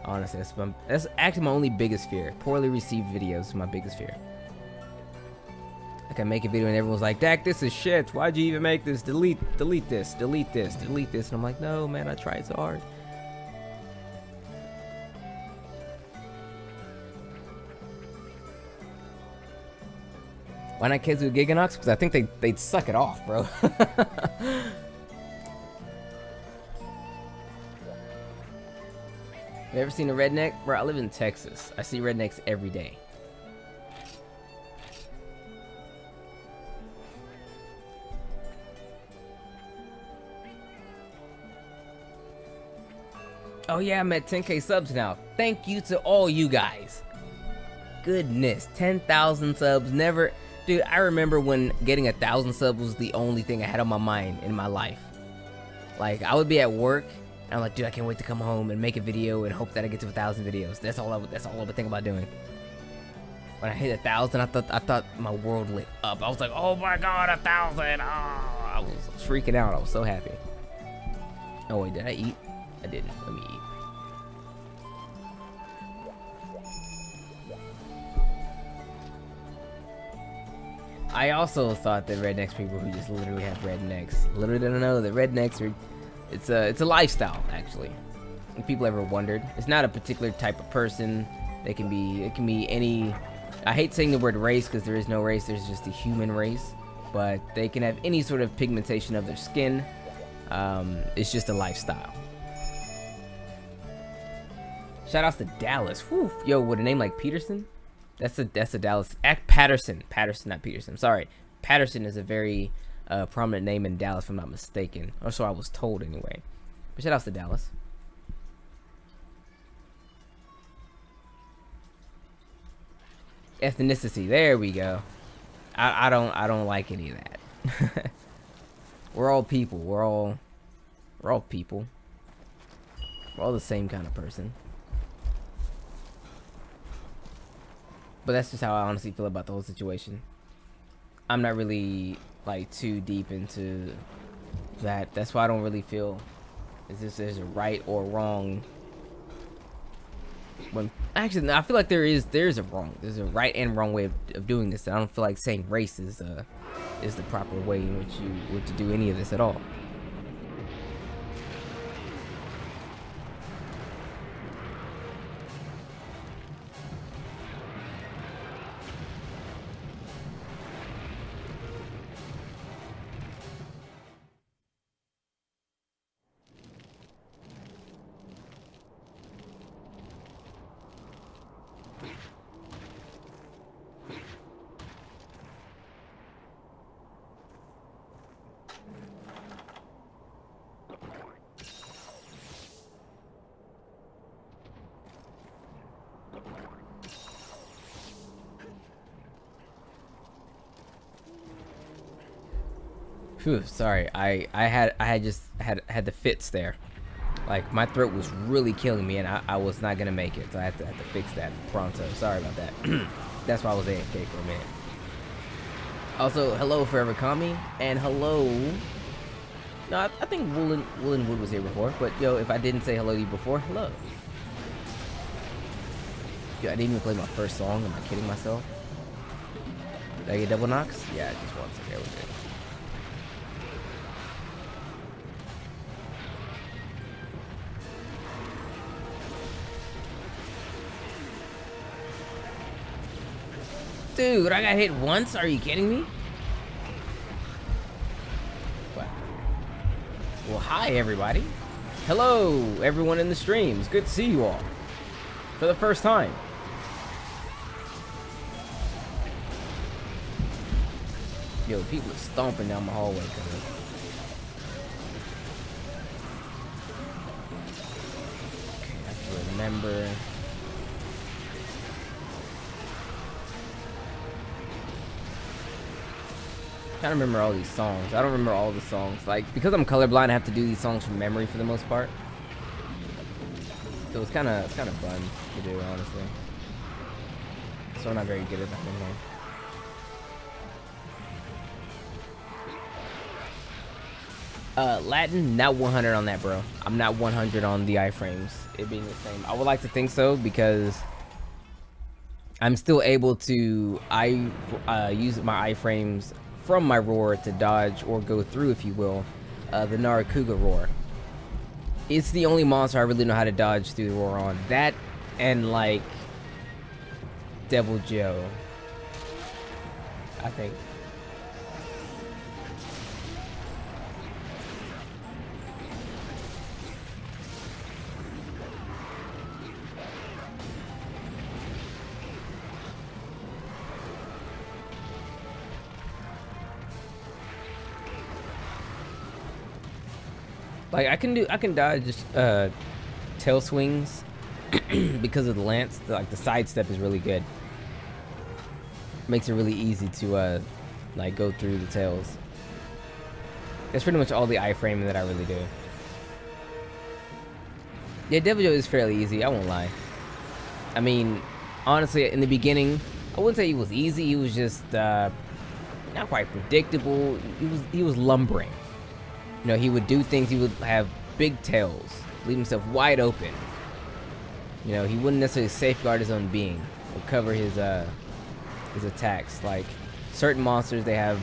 Honestly, that's actually my only biggest fear. Poorly received videos is my biggest fear. Like I make a video and everyone's like, Dak, this is shit. Why'd you even make this? Delete this, delete this, delete this. And I'm like, no, man, I tried so hard. Why not kids with Giganox? Because I think they'd suck it off, bro. You ever seen a redneck? Bro, I live in Texas. I see rednecks every day. Oh yeah, I'm at 10K subs now. Thank you to all you guys. Goodness, 10,000 subs. Never, dude, I remember when getting 1,000 subs was the only thing I had on my mind in my life. Like, I would be at work, and I'm like, dude, I can't wait to come home and make a video and hope that I get to 1,000 videos. That's all I would think about doing. When I hit 1,000, I thought my world lit up. I was like, oh my god, 1,000! Oh, I was freaking out. I was so happy. Oh wait, did I eat? I didn't. Let me eat. I also thought that rednecks people who just literally have rednecks literally don't know that rednecks are it's a lifestyle actually. If people ever wondered, it's not a particular type of person. It can be any. I hate saying the word race because there is no race. There's just the human race, but they can have any sort of pigmentation of their skin. It's just a lifestyle. Shout outs to Dallas. Whew. Yo, with a name like Peterson, that's a Dallas. Patterson, not Peterson. Sorry, Patterson is a very prominent name in Dallas, if I'm not mistaken, or so I was told anyway. But shout outs to Dallas. Ethnicity. There we go. I don't like any of that. We're all people. We're all people. We're all the same kind of person. But that's just how I honestly feel about the whole situation. I'm not really like too deep into that. That's why I don't really feel there's a right or wrong. When actually, no, I feel like there's a wrong. There's a right and wrong way of doing this. I don't feel like saying race is the proper way in which you would to do any of this at all. Whew, sorry, I had the fits there. Like my throat was really killing me, and I was not gonna make it, so I had to fix that pronto. Sorry about that. That's why I was AFK for a minute. Also, hello Forever Kami, and hello. No, I think Woolen Wood was here before, but yo, if I didn't say hello to you before, hello. Yo, I didn't even play my first song. Am I kidding myself? Did I get double knocks? Yeah, just once. Okay, with it. Dude, I got hit once? Are you kidding me? What? Well, hi, everybody. Hello, everyone in the stream. It's good to see you all. For the first time. Yo, people are stomping down my hallway, cuz. Okay, I have to remember. I'm trying to remember all these songs. I don't remember all the songs. Like, because I'm colorblind, I have to do these songs from memory for the most part. So it's kind of fun to do, honestly. So I'm not very good at that anymore. Latin, not 100 on that, bro. I'm not 100 on the iframes. It being the same. I would like to think so because I'm still able to use my iframes from my roar to dodge or go through, if you will, the Narakuga roar. It's the only monster I really know how to dodge through the roar on. That and like Devil Joe, I think. Like I can dodge tail swings because of the lance. Like the sidestep is really good. Makes it really easy to like go through the tails. That's pretty much all the iframing that I really do. Yeah, Devil Joe is fairly easy, I won't lie. I mean, honestly, in the beginning, I wouldn't say he was easy. He was just not quite predictable. He was lumbering. You know, he would do things. He would have big tails, leave himself wide open. You know, he wouldn't necessarily safeguard his own being or cover his attacks. Like certain monsters, they have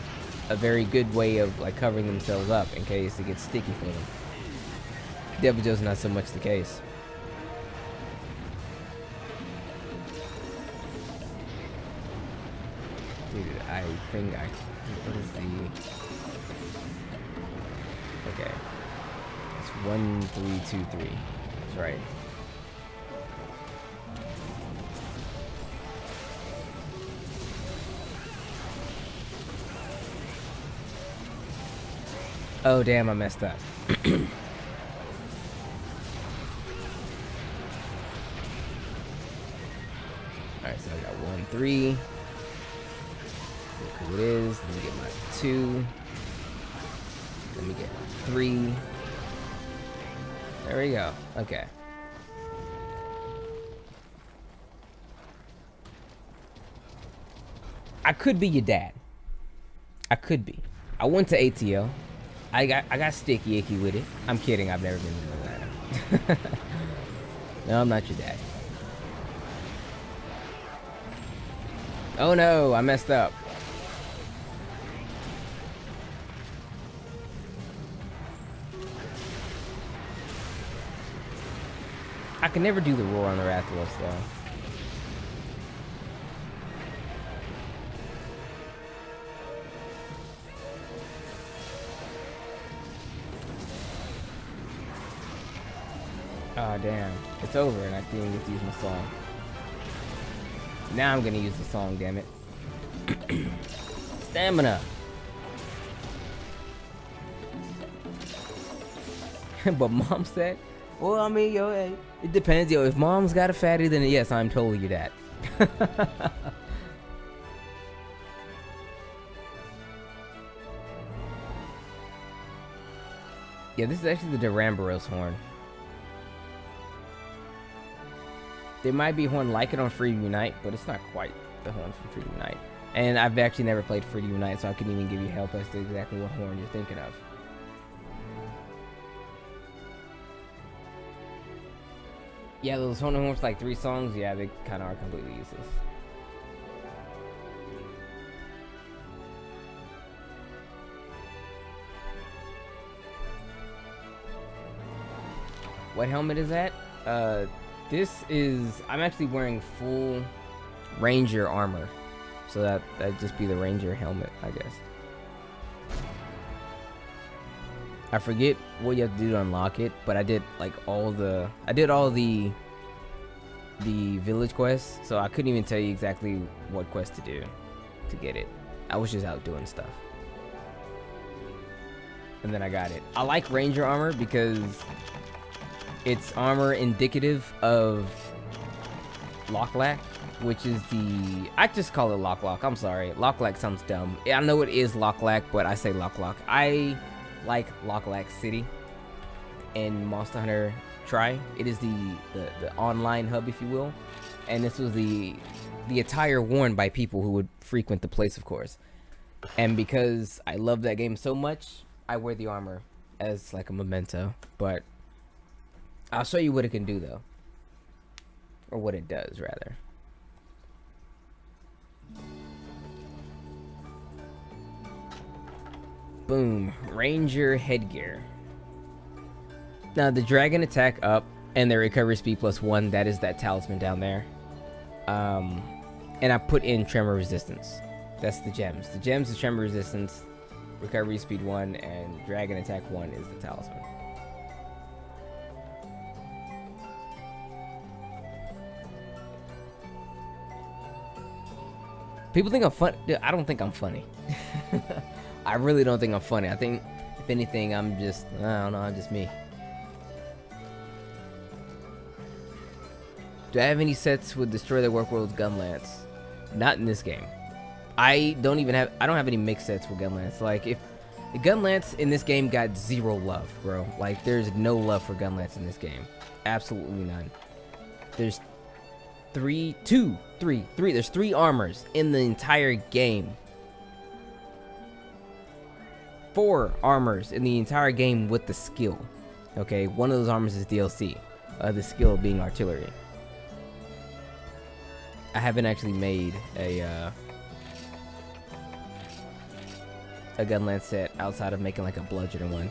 a very good way of like covering themselves up in case it gets sticky for them. Devil Joe's not so much the case. Dude, I think what is the... Okay. It's 1, 3, 2, 3. That's right. Oh damn, I messed up. Alright, so I got 1, 3. Look who it is. Let me get my 2. Let me get 3. There we go. Okay. I could be your dad. I could be. I went to ATL. I got sticky icky with it. I'm kidding. I've never been to Atlanta. No, I'm not your dad. Oh no, I messed up. I can never do the roar on the Rathalos though. Oh damn, it's over and I didn't get to use my song. Now I'm gonna use the song, damn it. Stamina. But mom said, well, I mean, yo, hey, it depends, yo. If mom's got a fatty, then yes, I'm totally your dad. Yeah, this is actually the Duramboros horn. There might be a horn like it on Free Unite, but it's not quite the horn from Free Unite. And I've actually never played Free Unite, so I couldn't even give you help as to exactly what horn you're thinking of. Yeah, those horns like 3 songs, yeah, they kind of are completely useless. What helmet is that? This is... I'm actually wearing full Ranger armor. So that'd just be the ranger helmet, I guess. I forget what you have to do to unlock it, but I did like all the village quests, so I couldn't even tell you exactly what quest to do to get it. I was just out doing stuff. And then I got it. I like ranger armor because it's armor indicative of Lock-Lack, which is I just call it Lock-Lack. I'm sorry. Lock-Lack sounds dumb. I know it is Lock-Lack, but I say Lock-Lack. I like Lock-Lack City in Monster Hunter Tri. It is the online hub, if you will. And this was the attire worn by people who would frequent the place, of course. And because I love that game so much, I wear the armor as like a memento. But I'll show you what it can do, though. Or what it does, rather. Boom. Ranger headgear. Now, the dragon attack up and the recovery speed +1, that is that talisman down there. And I put in tremor resistance. That's the gems. The gems is tremor resistance, recovery speed 1, and dragon attack 1 is the talisman. People think I'm funny. I don't think I'm funny. I really don't think I'm funny. I think, if anything, I'm just, I don't know, I'm just me. Do I have any sets with Destroy the Work World's Gun Lance? Not in this game. I don't have any mixed sets with Gun Lance. Like, if the Gun Lance in this game got 0 love, bro. Like, there's no love for Gun Lance in this game. Absolutely none. There's there's 3 armors in the entire game. 4 armors in the entire game with the skill. Okay, one of those armors is DLC. The skill being artillery. I haven't actually made a gun lance set outside of making like a bludgeon one.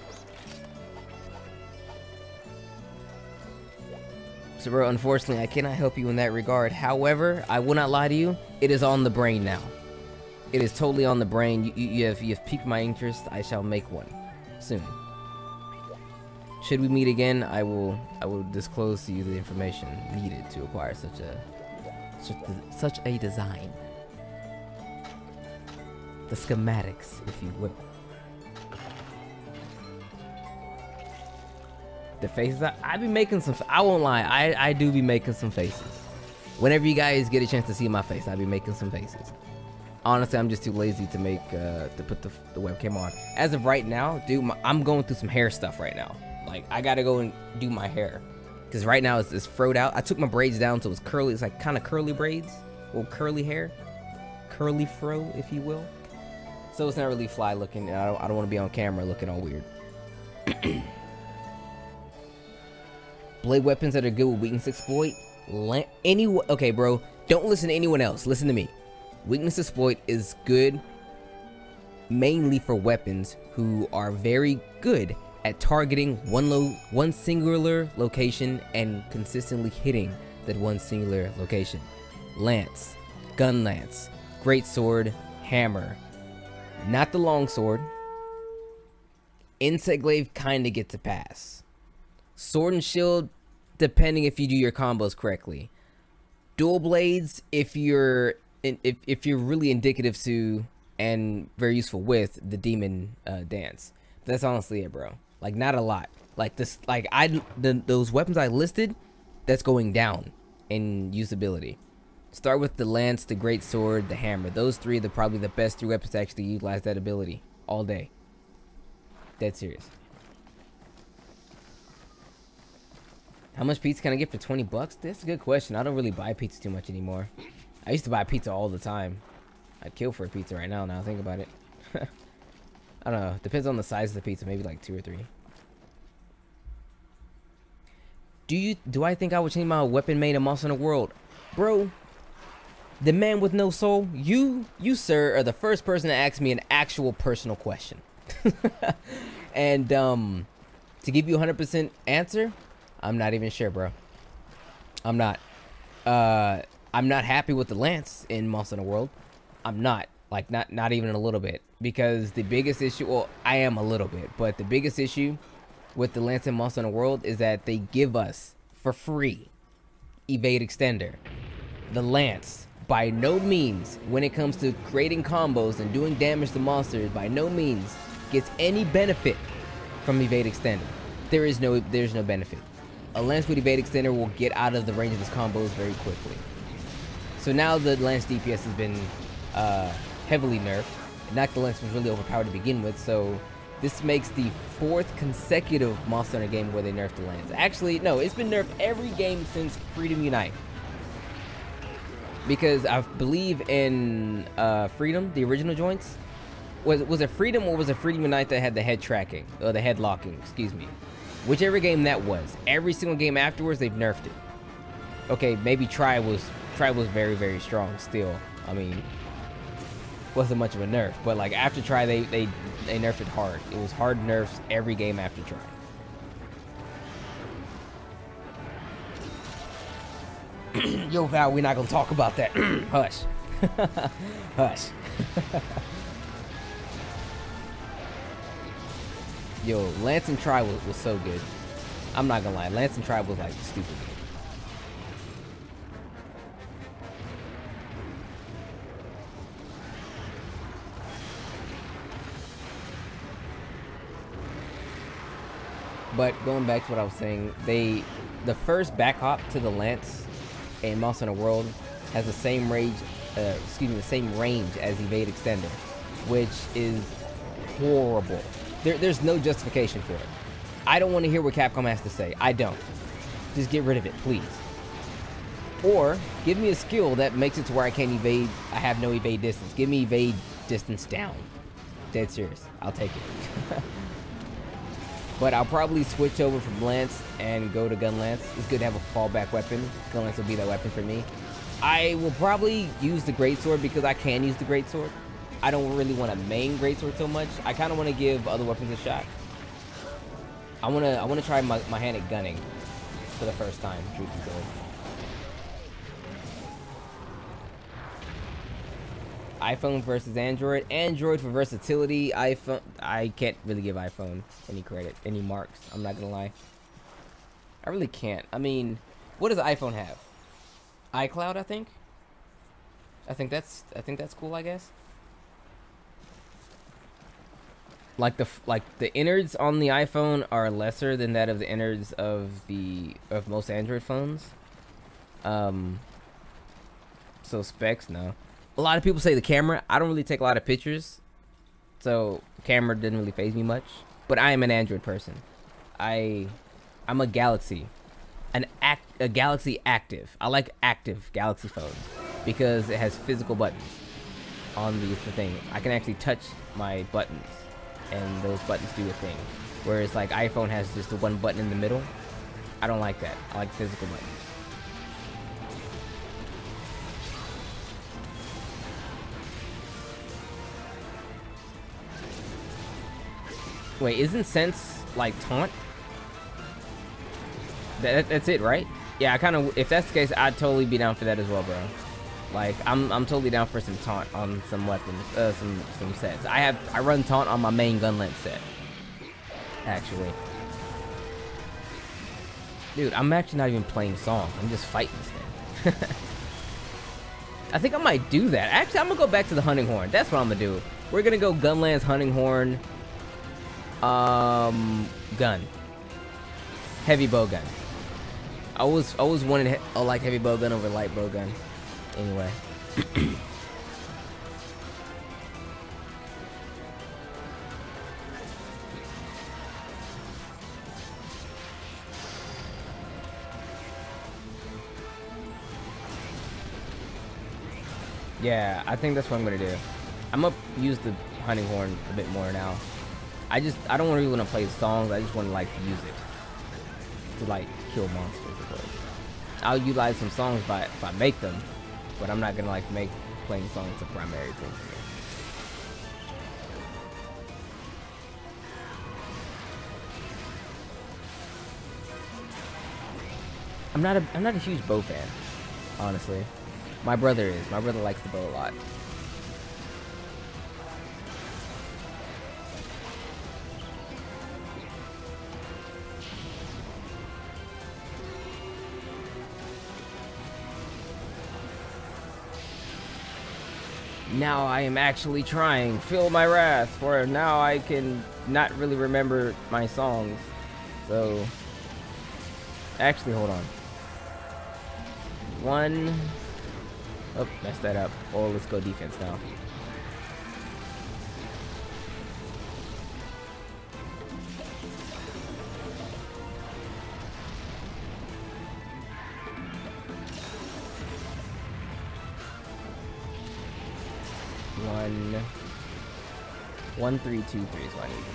So bro, unfortunately, I cannot help you in that regard. However, I will not lie to you. It is on the brain now. It is totally on the brain. You have piqued my interest. I shall make one soon. Should we meet again, I will disclose to you the information needed to acquire such a design. The schematics, if you will. The faces, I be making some, I won't lie, I do be making some faces. Whenever you guys get a chance to see my face, I be making some faces. Honestly, I'm just too lazy to make, to put the webcam on. As of right now, dude, I'm going through some hair stuff right now. Like, I gotta go and do my hair. Because right now it's froed out. I took my braids down so it's curly. It's like kind of curly braids. Little curly hair. Curly fro, if you will. So it's not really fly looking. I don't want to be on camera looking all weird. Blade weapons that are good with weakness exploit. Okay, bro. Don't listen to anyone else. Listen to me. Weakness exploit is good mainly for weapons who are very good at targeting one singular location and consistently hitting that one singular location. Lance, gun lance, great sword, hammer. Not the long sword. Insect glaive kind of gets a pass. Sword and shield, depending if you do your combos correctly. Dual blades, if you're really indicative to and very useful with the demon dance. That's honestly it, bro. Like, not a lot. Like this, like those weapons I listed, that's going down in usability. Start with the lance, the great sword, the hammer. Those 3 are probably the best 3 weapons to actually utilize that ability all day. Dead serious. How much pizza can I get for 20 bucks? That's a good question. I don't really buy pizza too much anymore. I used to buy pizza all the time. I'd kill for a pizza right now I think about it. I don't know. Depends on the size of the pizza. Maybe like 2 or 3. Do I think I would change my weapon made in Monster Hunter World? Bro, the man with no soul, you sir, are the first person to ask me an actual personal question. And to give you a 100% answer, I'm not even sure, bro. I'm not. I'm not happy with the lance in Monster Hunter World. I'm not. Like, not even a little bit. Because the biggest issue, well, I am a little bit, but the biggest issue with the Lance and Monster Hunter World is that they give us, for free, Evade Extender. The Lance, by no means, when it comes to creating combos and doing damage to monsters, by no means gets any benefit from Evade Extender. There's no benefit. A Lance with Evade Extender will get out of the range of his combos very quickly. So now the Lance DPS has been heavily nerfed. Not the Lance was really overpowered to begin with, so this makes the 4th consecutive Monster Hunter game where they nerfed the Lance. Actually, no, it's been nerfed every game since Freedom Unite. Because I believe in Freedom, the original joints. Was it Freedom or was it Freedom Unite that had the head tracking? Or the head locking, excuse me. Whichever game that was. Every single game afterwards, they've nerfed it. Okay, maybe Try was very, very strong still. I mean, wasn't much of a nerf. But like after Try, they nerfed it hard. It was hard nerfs every game after Try. Yo, Val, we're not gonna talk about that. Hush. Hush. Yo, Lance and Try was so good. I'm not gonna lie, Lance and Try was like stupid good. But going back to what I was saying, the first back hop to the Lance in Monster Hunter World has the same range, the same range as Evade Extender, which is horrible. There's no justification for it. I don't want to hear what Capcom has to say. I don't. Just get rid of it, please. Or give me a skill that makes it to where I can't evade. I have no evade distance. Give me evade distance down. Dead serious. I'll take it. But I'll probably switch over from Lance and go to Gun Lance. It's good to have a fallback weapon. Gun Lance will be that weapon for me. I will probably use the Greatsword because I can use the Greatsword. I don't really want to main Greatsword so much. I kind of want to give other weapons a shot. I want to try my hand at gunning for the first time, truth be told. iPhone versus Android. Android for versatility. iPhone. I can't really give iPhone any credit, any marks. I'm not gonna lie. I really can't. I mean, what does iPhone have? iCloud, I think. I think that's cool, I guess. Like the innards on the iPhone are lesser than that of the innards of most Android phones. So specs, no. A lot of people say the camera. I don't really take a lot of pictures, so camera didn't really faze me much. But I am an Android person. I'm a Galaxy, a Galaxy Active. I like active Galaxy phones because it has physical buttons on the thing. I can actually touch my buttons, and those buttons do a thing. Whereas like iPhone has just the one button in the middle. I don't like that. I like physical buttons. Wait, isn't Sense like taunt? That's it, right? Yeah, I kind of. If that's the case, I'd totally be down for that as well, bro. Like, I'm totally down for some taunt on some weapons, some sets. I run taunt on my main Gun Lance set, actually. Dude, I'm actually not even playing songs. I'm just fighting this thing. I think I might do that. Actually, I'm gonna go back to the Hunting Horn. That's what I'm gonna do. We're gonna go Gun Lance, Hunting Horn. Gun. Heavy bow gun. I always wanted like heavy bow gun over light bow gun. Anyway. Yeah, I think that's what I'm gonna do. I'm gonna use the Hunting Horn a bit more now. I don't really want to play songs. I just want to like use it to like kill monsters, of course. I'll utilize some songs if I make them, but I'm not gonna like make playing songs a primary thing for me. I'm not a huge bow fan, honestly. My brother is. My brother likes the bow a lot. Now I am actually trying. Feel my wrath, for now I can not really remember my songs. So, actually, hold on. One. Oh, messed that up. Oh, let's go defense now. One, 3, 2, 3 is what I need to do.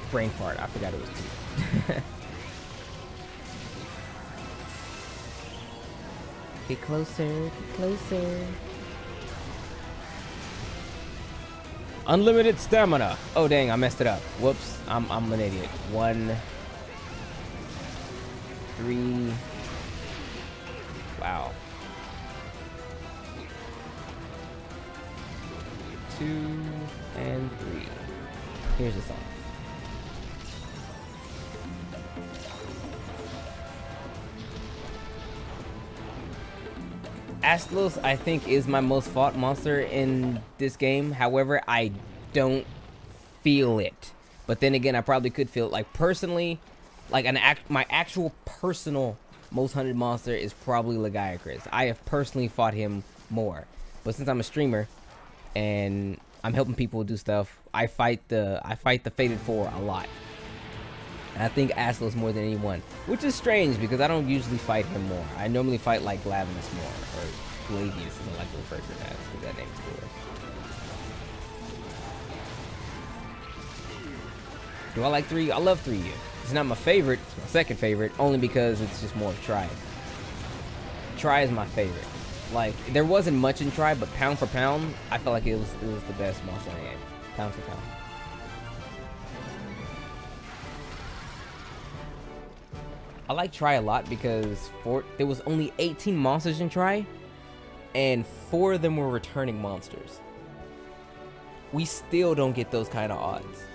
Brain fart. I forgot it was 2. Get closer, get closer. Unlimited stamina. Oh dang, I messed it up. Whoops, I'm an idiot. 1, 3. Wow. 2 and 3. Here's the song. Astalos, I think, is my most fought monster in this game. However, I don't feel it. But then again, I probably could feel it. Like, personally, like my actual personal most hunted monster is probably Legiacris. I have personally fought him more. But since I'm a streamer and I'm helping people do stuff, I fight the Fated Four a lot. And I think Astalos more than anyone, which is strange because I don't usually fight him more. I normally fight like Glavenus more, or Glavius, as I like to refer to him as, because that name's cooler. Do I like 3? I love 3U. It's not my favorite, it's my second favorite, only because it's just more of Tri. Tri is my favorite. Like, there wasn't much in Tri, but pound for pound, I felt like it was the best monster in the game. Pound for pound. I like Tri a lot because there was only 18 monsters in Tri, and 4 of them were returning monsters. We still don't get those kind of odds.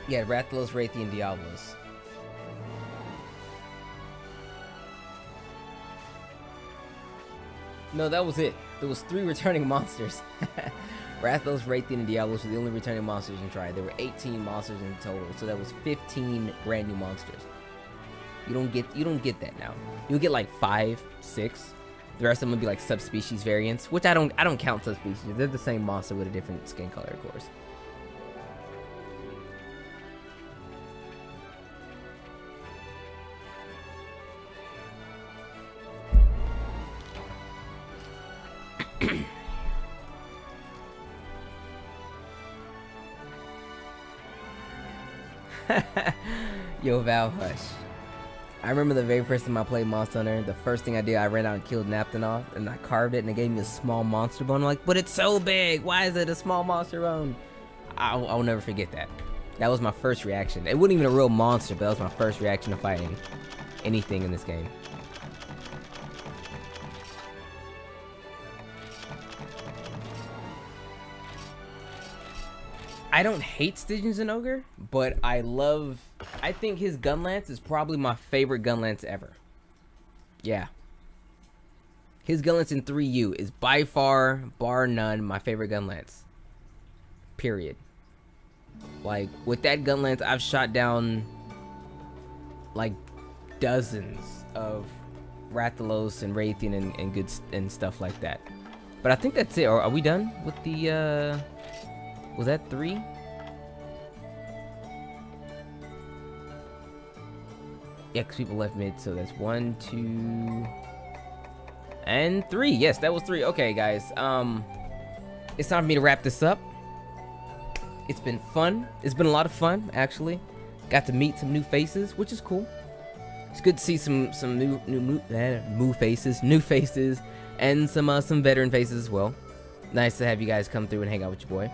Yeah, Rathalos, Raytheon, Diablos. No, that was it. There was 3 returning monsters. Rathalos, Raytheon, and Diablos were the only returning monsters in Tri. There were 18 monsters in total, so that was 15 brand new monsters. You don't get that now. You'll get like 5, 6. The rest of them would be like subspecies variants, which I don't count subspecies. They're the same monster with a different skin color, of course. Yo, Val, hush. I remember the very first time I played Monster Hunter, the first thing I did, I ran out and killed Naptonoff, and I carved it, and it gave me a small monster bone. I'm like, but it's so big! Why is it a small monster bone? I'll never forget that. That was my first reaction. It wasn't even a real monster, but that was my first reaction to fighting anything in this game. I don't hate Stygian's an Ogre, but I think his Gunlance is probably my favorite Gunlance ever. Yeah. His Gunlance in 3U is by far, bar none, my favorite Gunlance. Period. Like, with that Gunlance, I've shot down, like, dozens of Rathalos and Raytheon and stuff like that. But I think that's it. Are we done with the, was that 3? Yeah, because people left mid, so that's 1, 2, and 3. Yes, that was 3. Okay, guys. It's time for me to wrap this up. It's been fun. It's been a lot of fun, actually. Got to meet some new faces, which is cool. It's good to see some new faces, and some veteran faces as well. Nice to have you guys come through and hang out with your boy.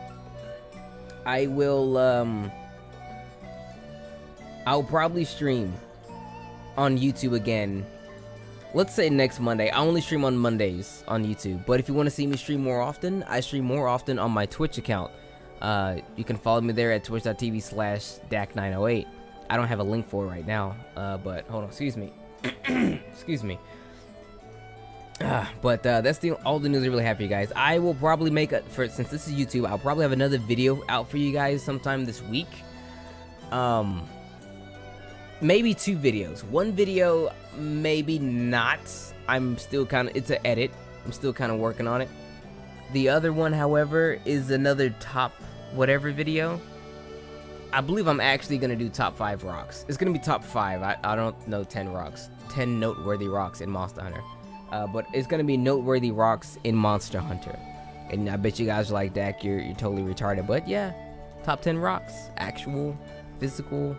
I'll probably stream on YouTube again. Let's say next Monday. I only stream on Mondays on YouTube, but if you want to see me stream more often, I stream more often on my Twitch account. You can follow me there at twitch.tv/dak908. I don't have a link for it right now, but hold on, excuse me. Excuse me. But that's all the news I really have for you guys. I will probably make since this is YouTube, I'll probably have another video out for you guys sometime this week. Maybe 2 videos. One video, maybe not. I'm still kind of, it's an edit. I'm still kind of working on it. The other one, however, is another top whatever video. I believe I'm actually going to do top 5 rocks. It's going to be top 5. I don't know 10 rocks. 10 noteworthy rocks in Monster Hunter. But it's going to be noteworthy rocks in Monster Hunter. And I bet you guys are like, Dak, you're totally retarded. But yeah, top 10 rocks. Actual, physical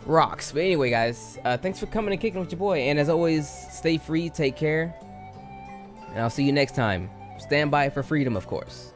rocks. But anyway, guys, thanks for coming and kicking with your boy. And as always, stay free, take care. And I'll see you next time. Stand by for freedom, of course.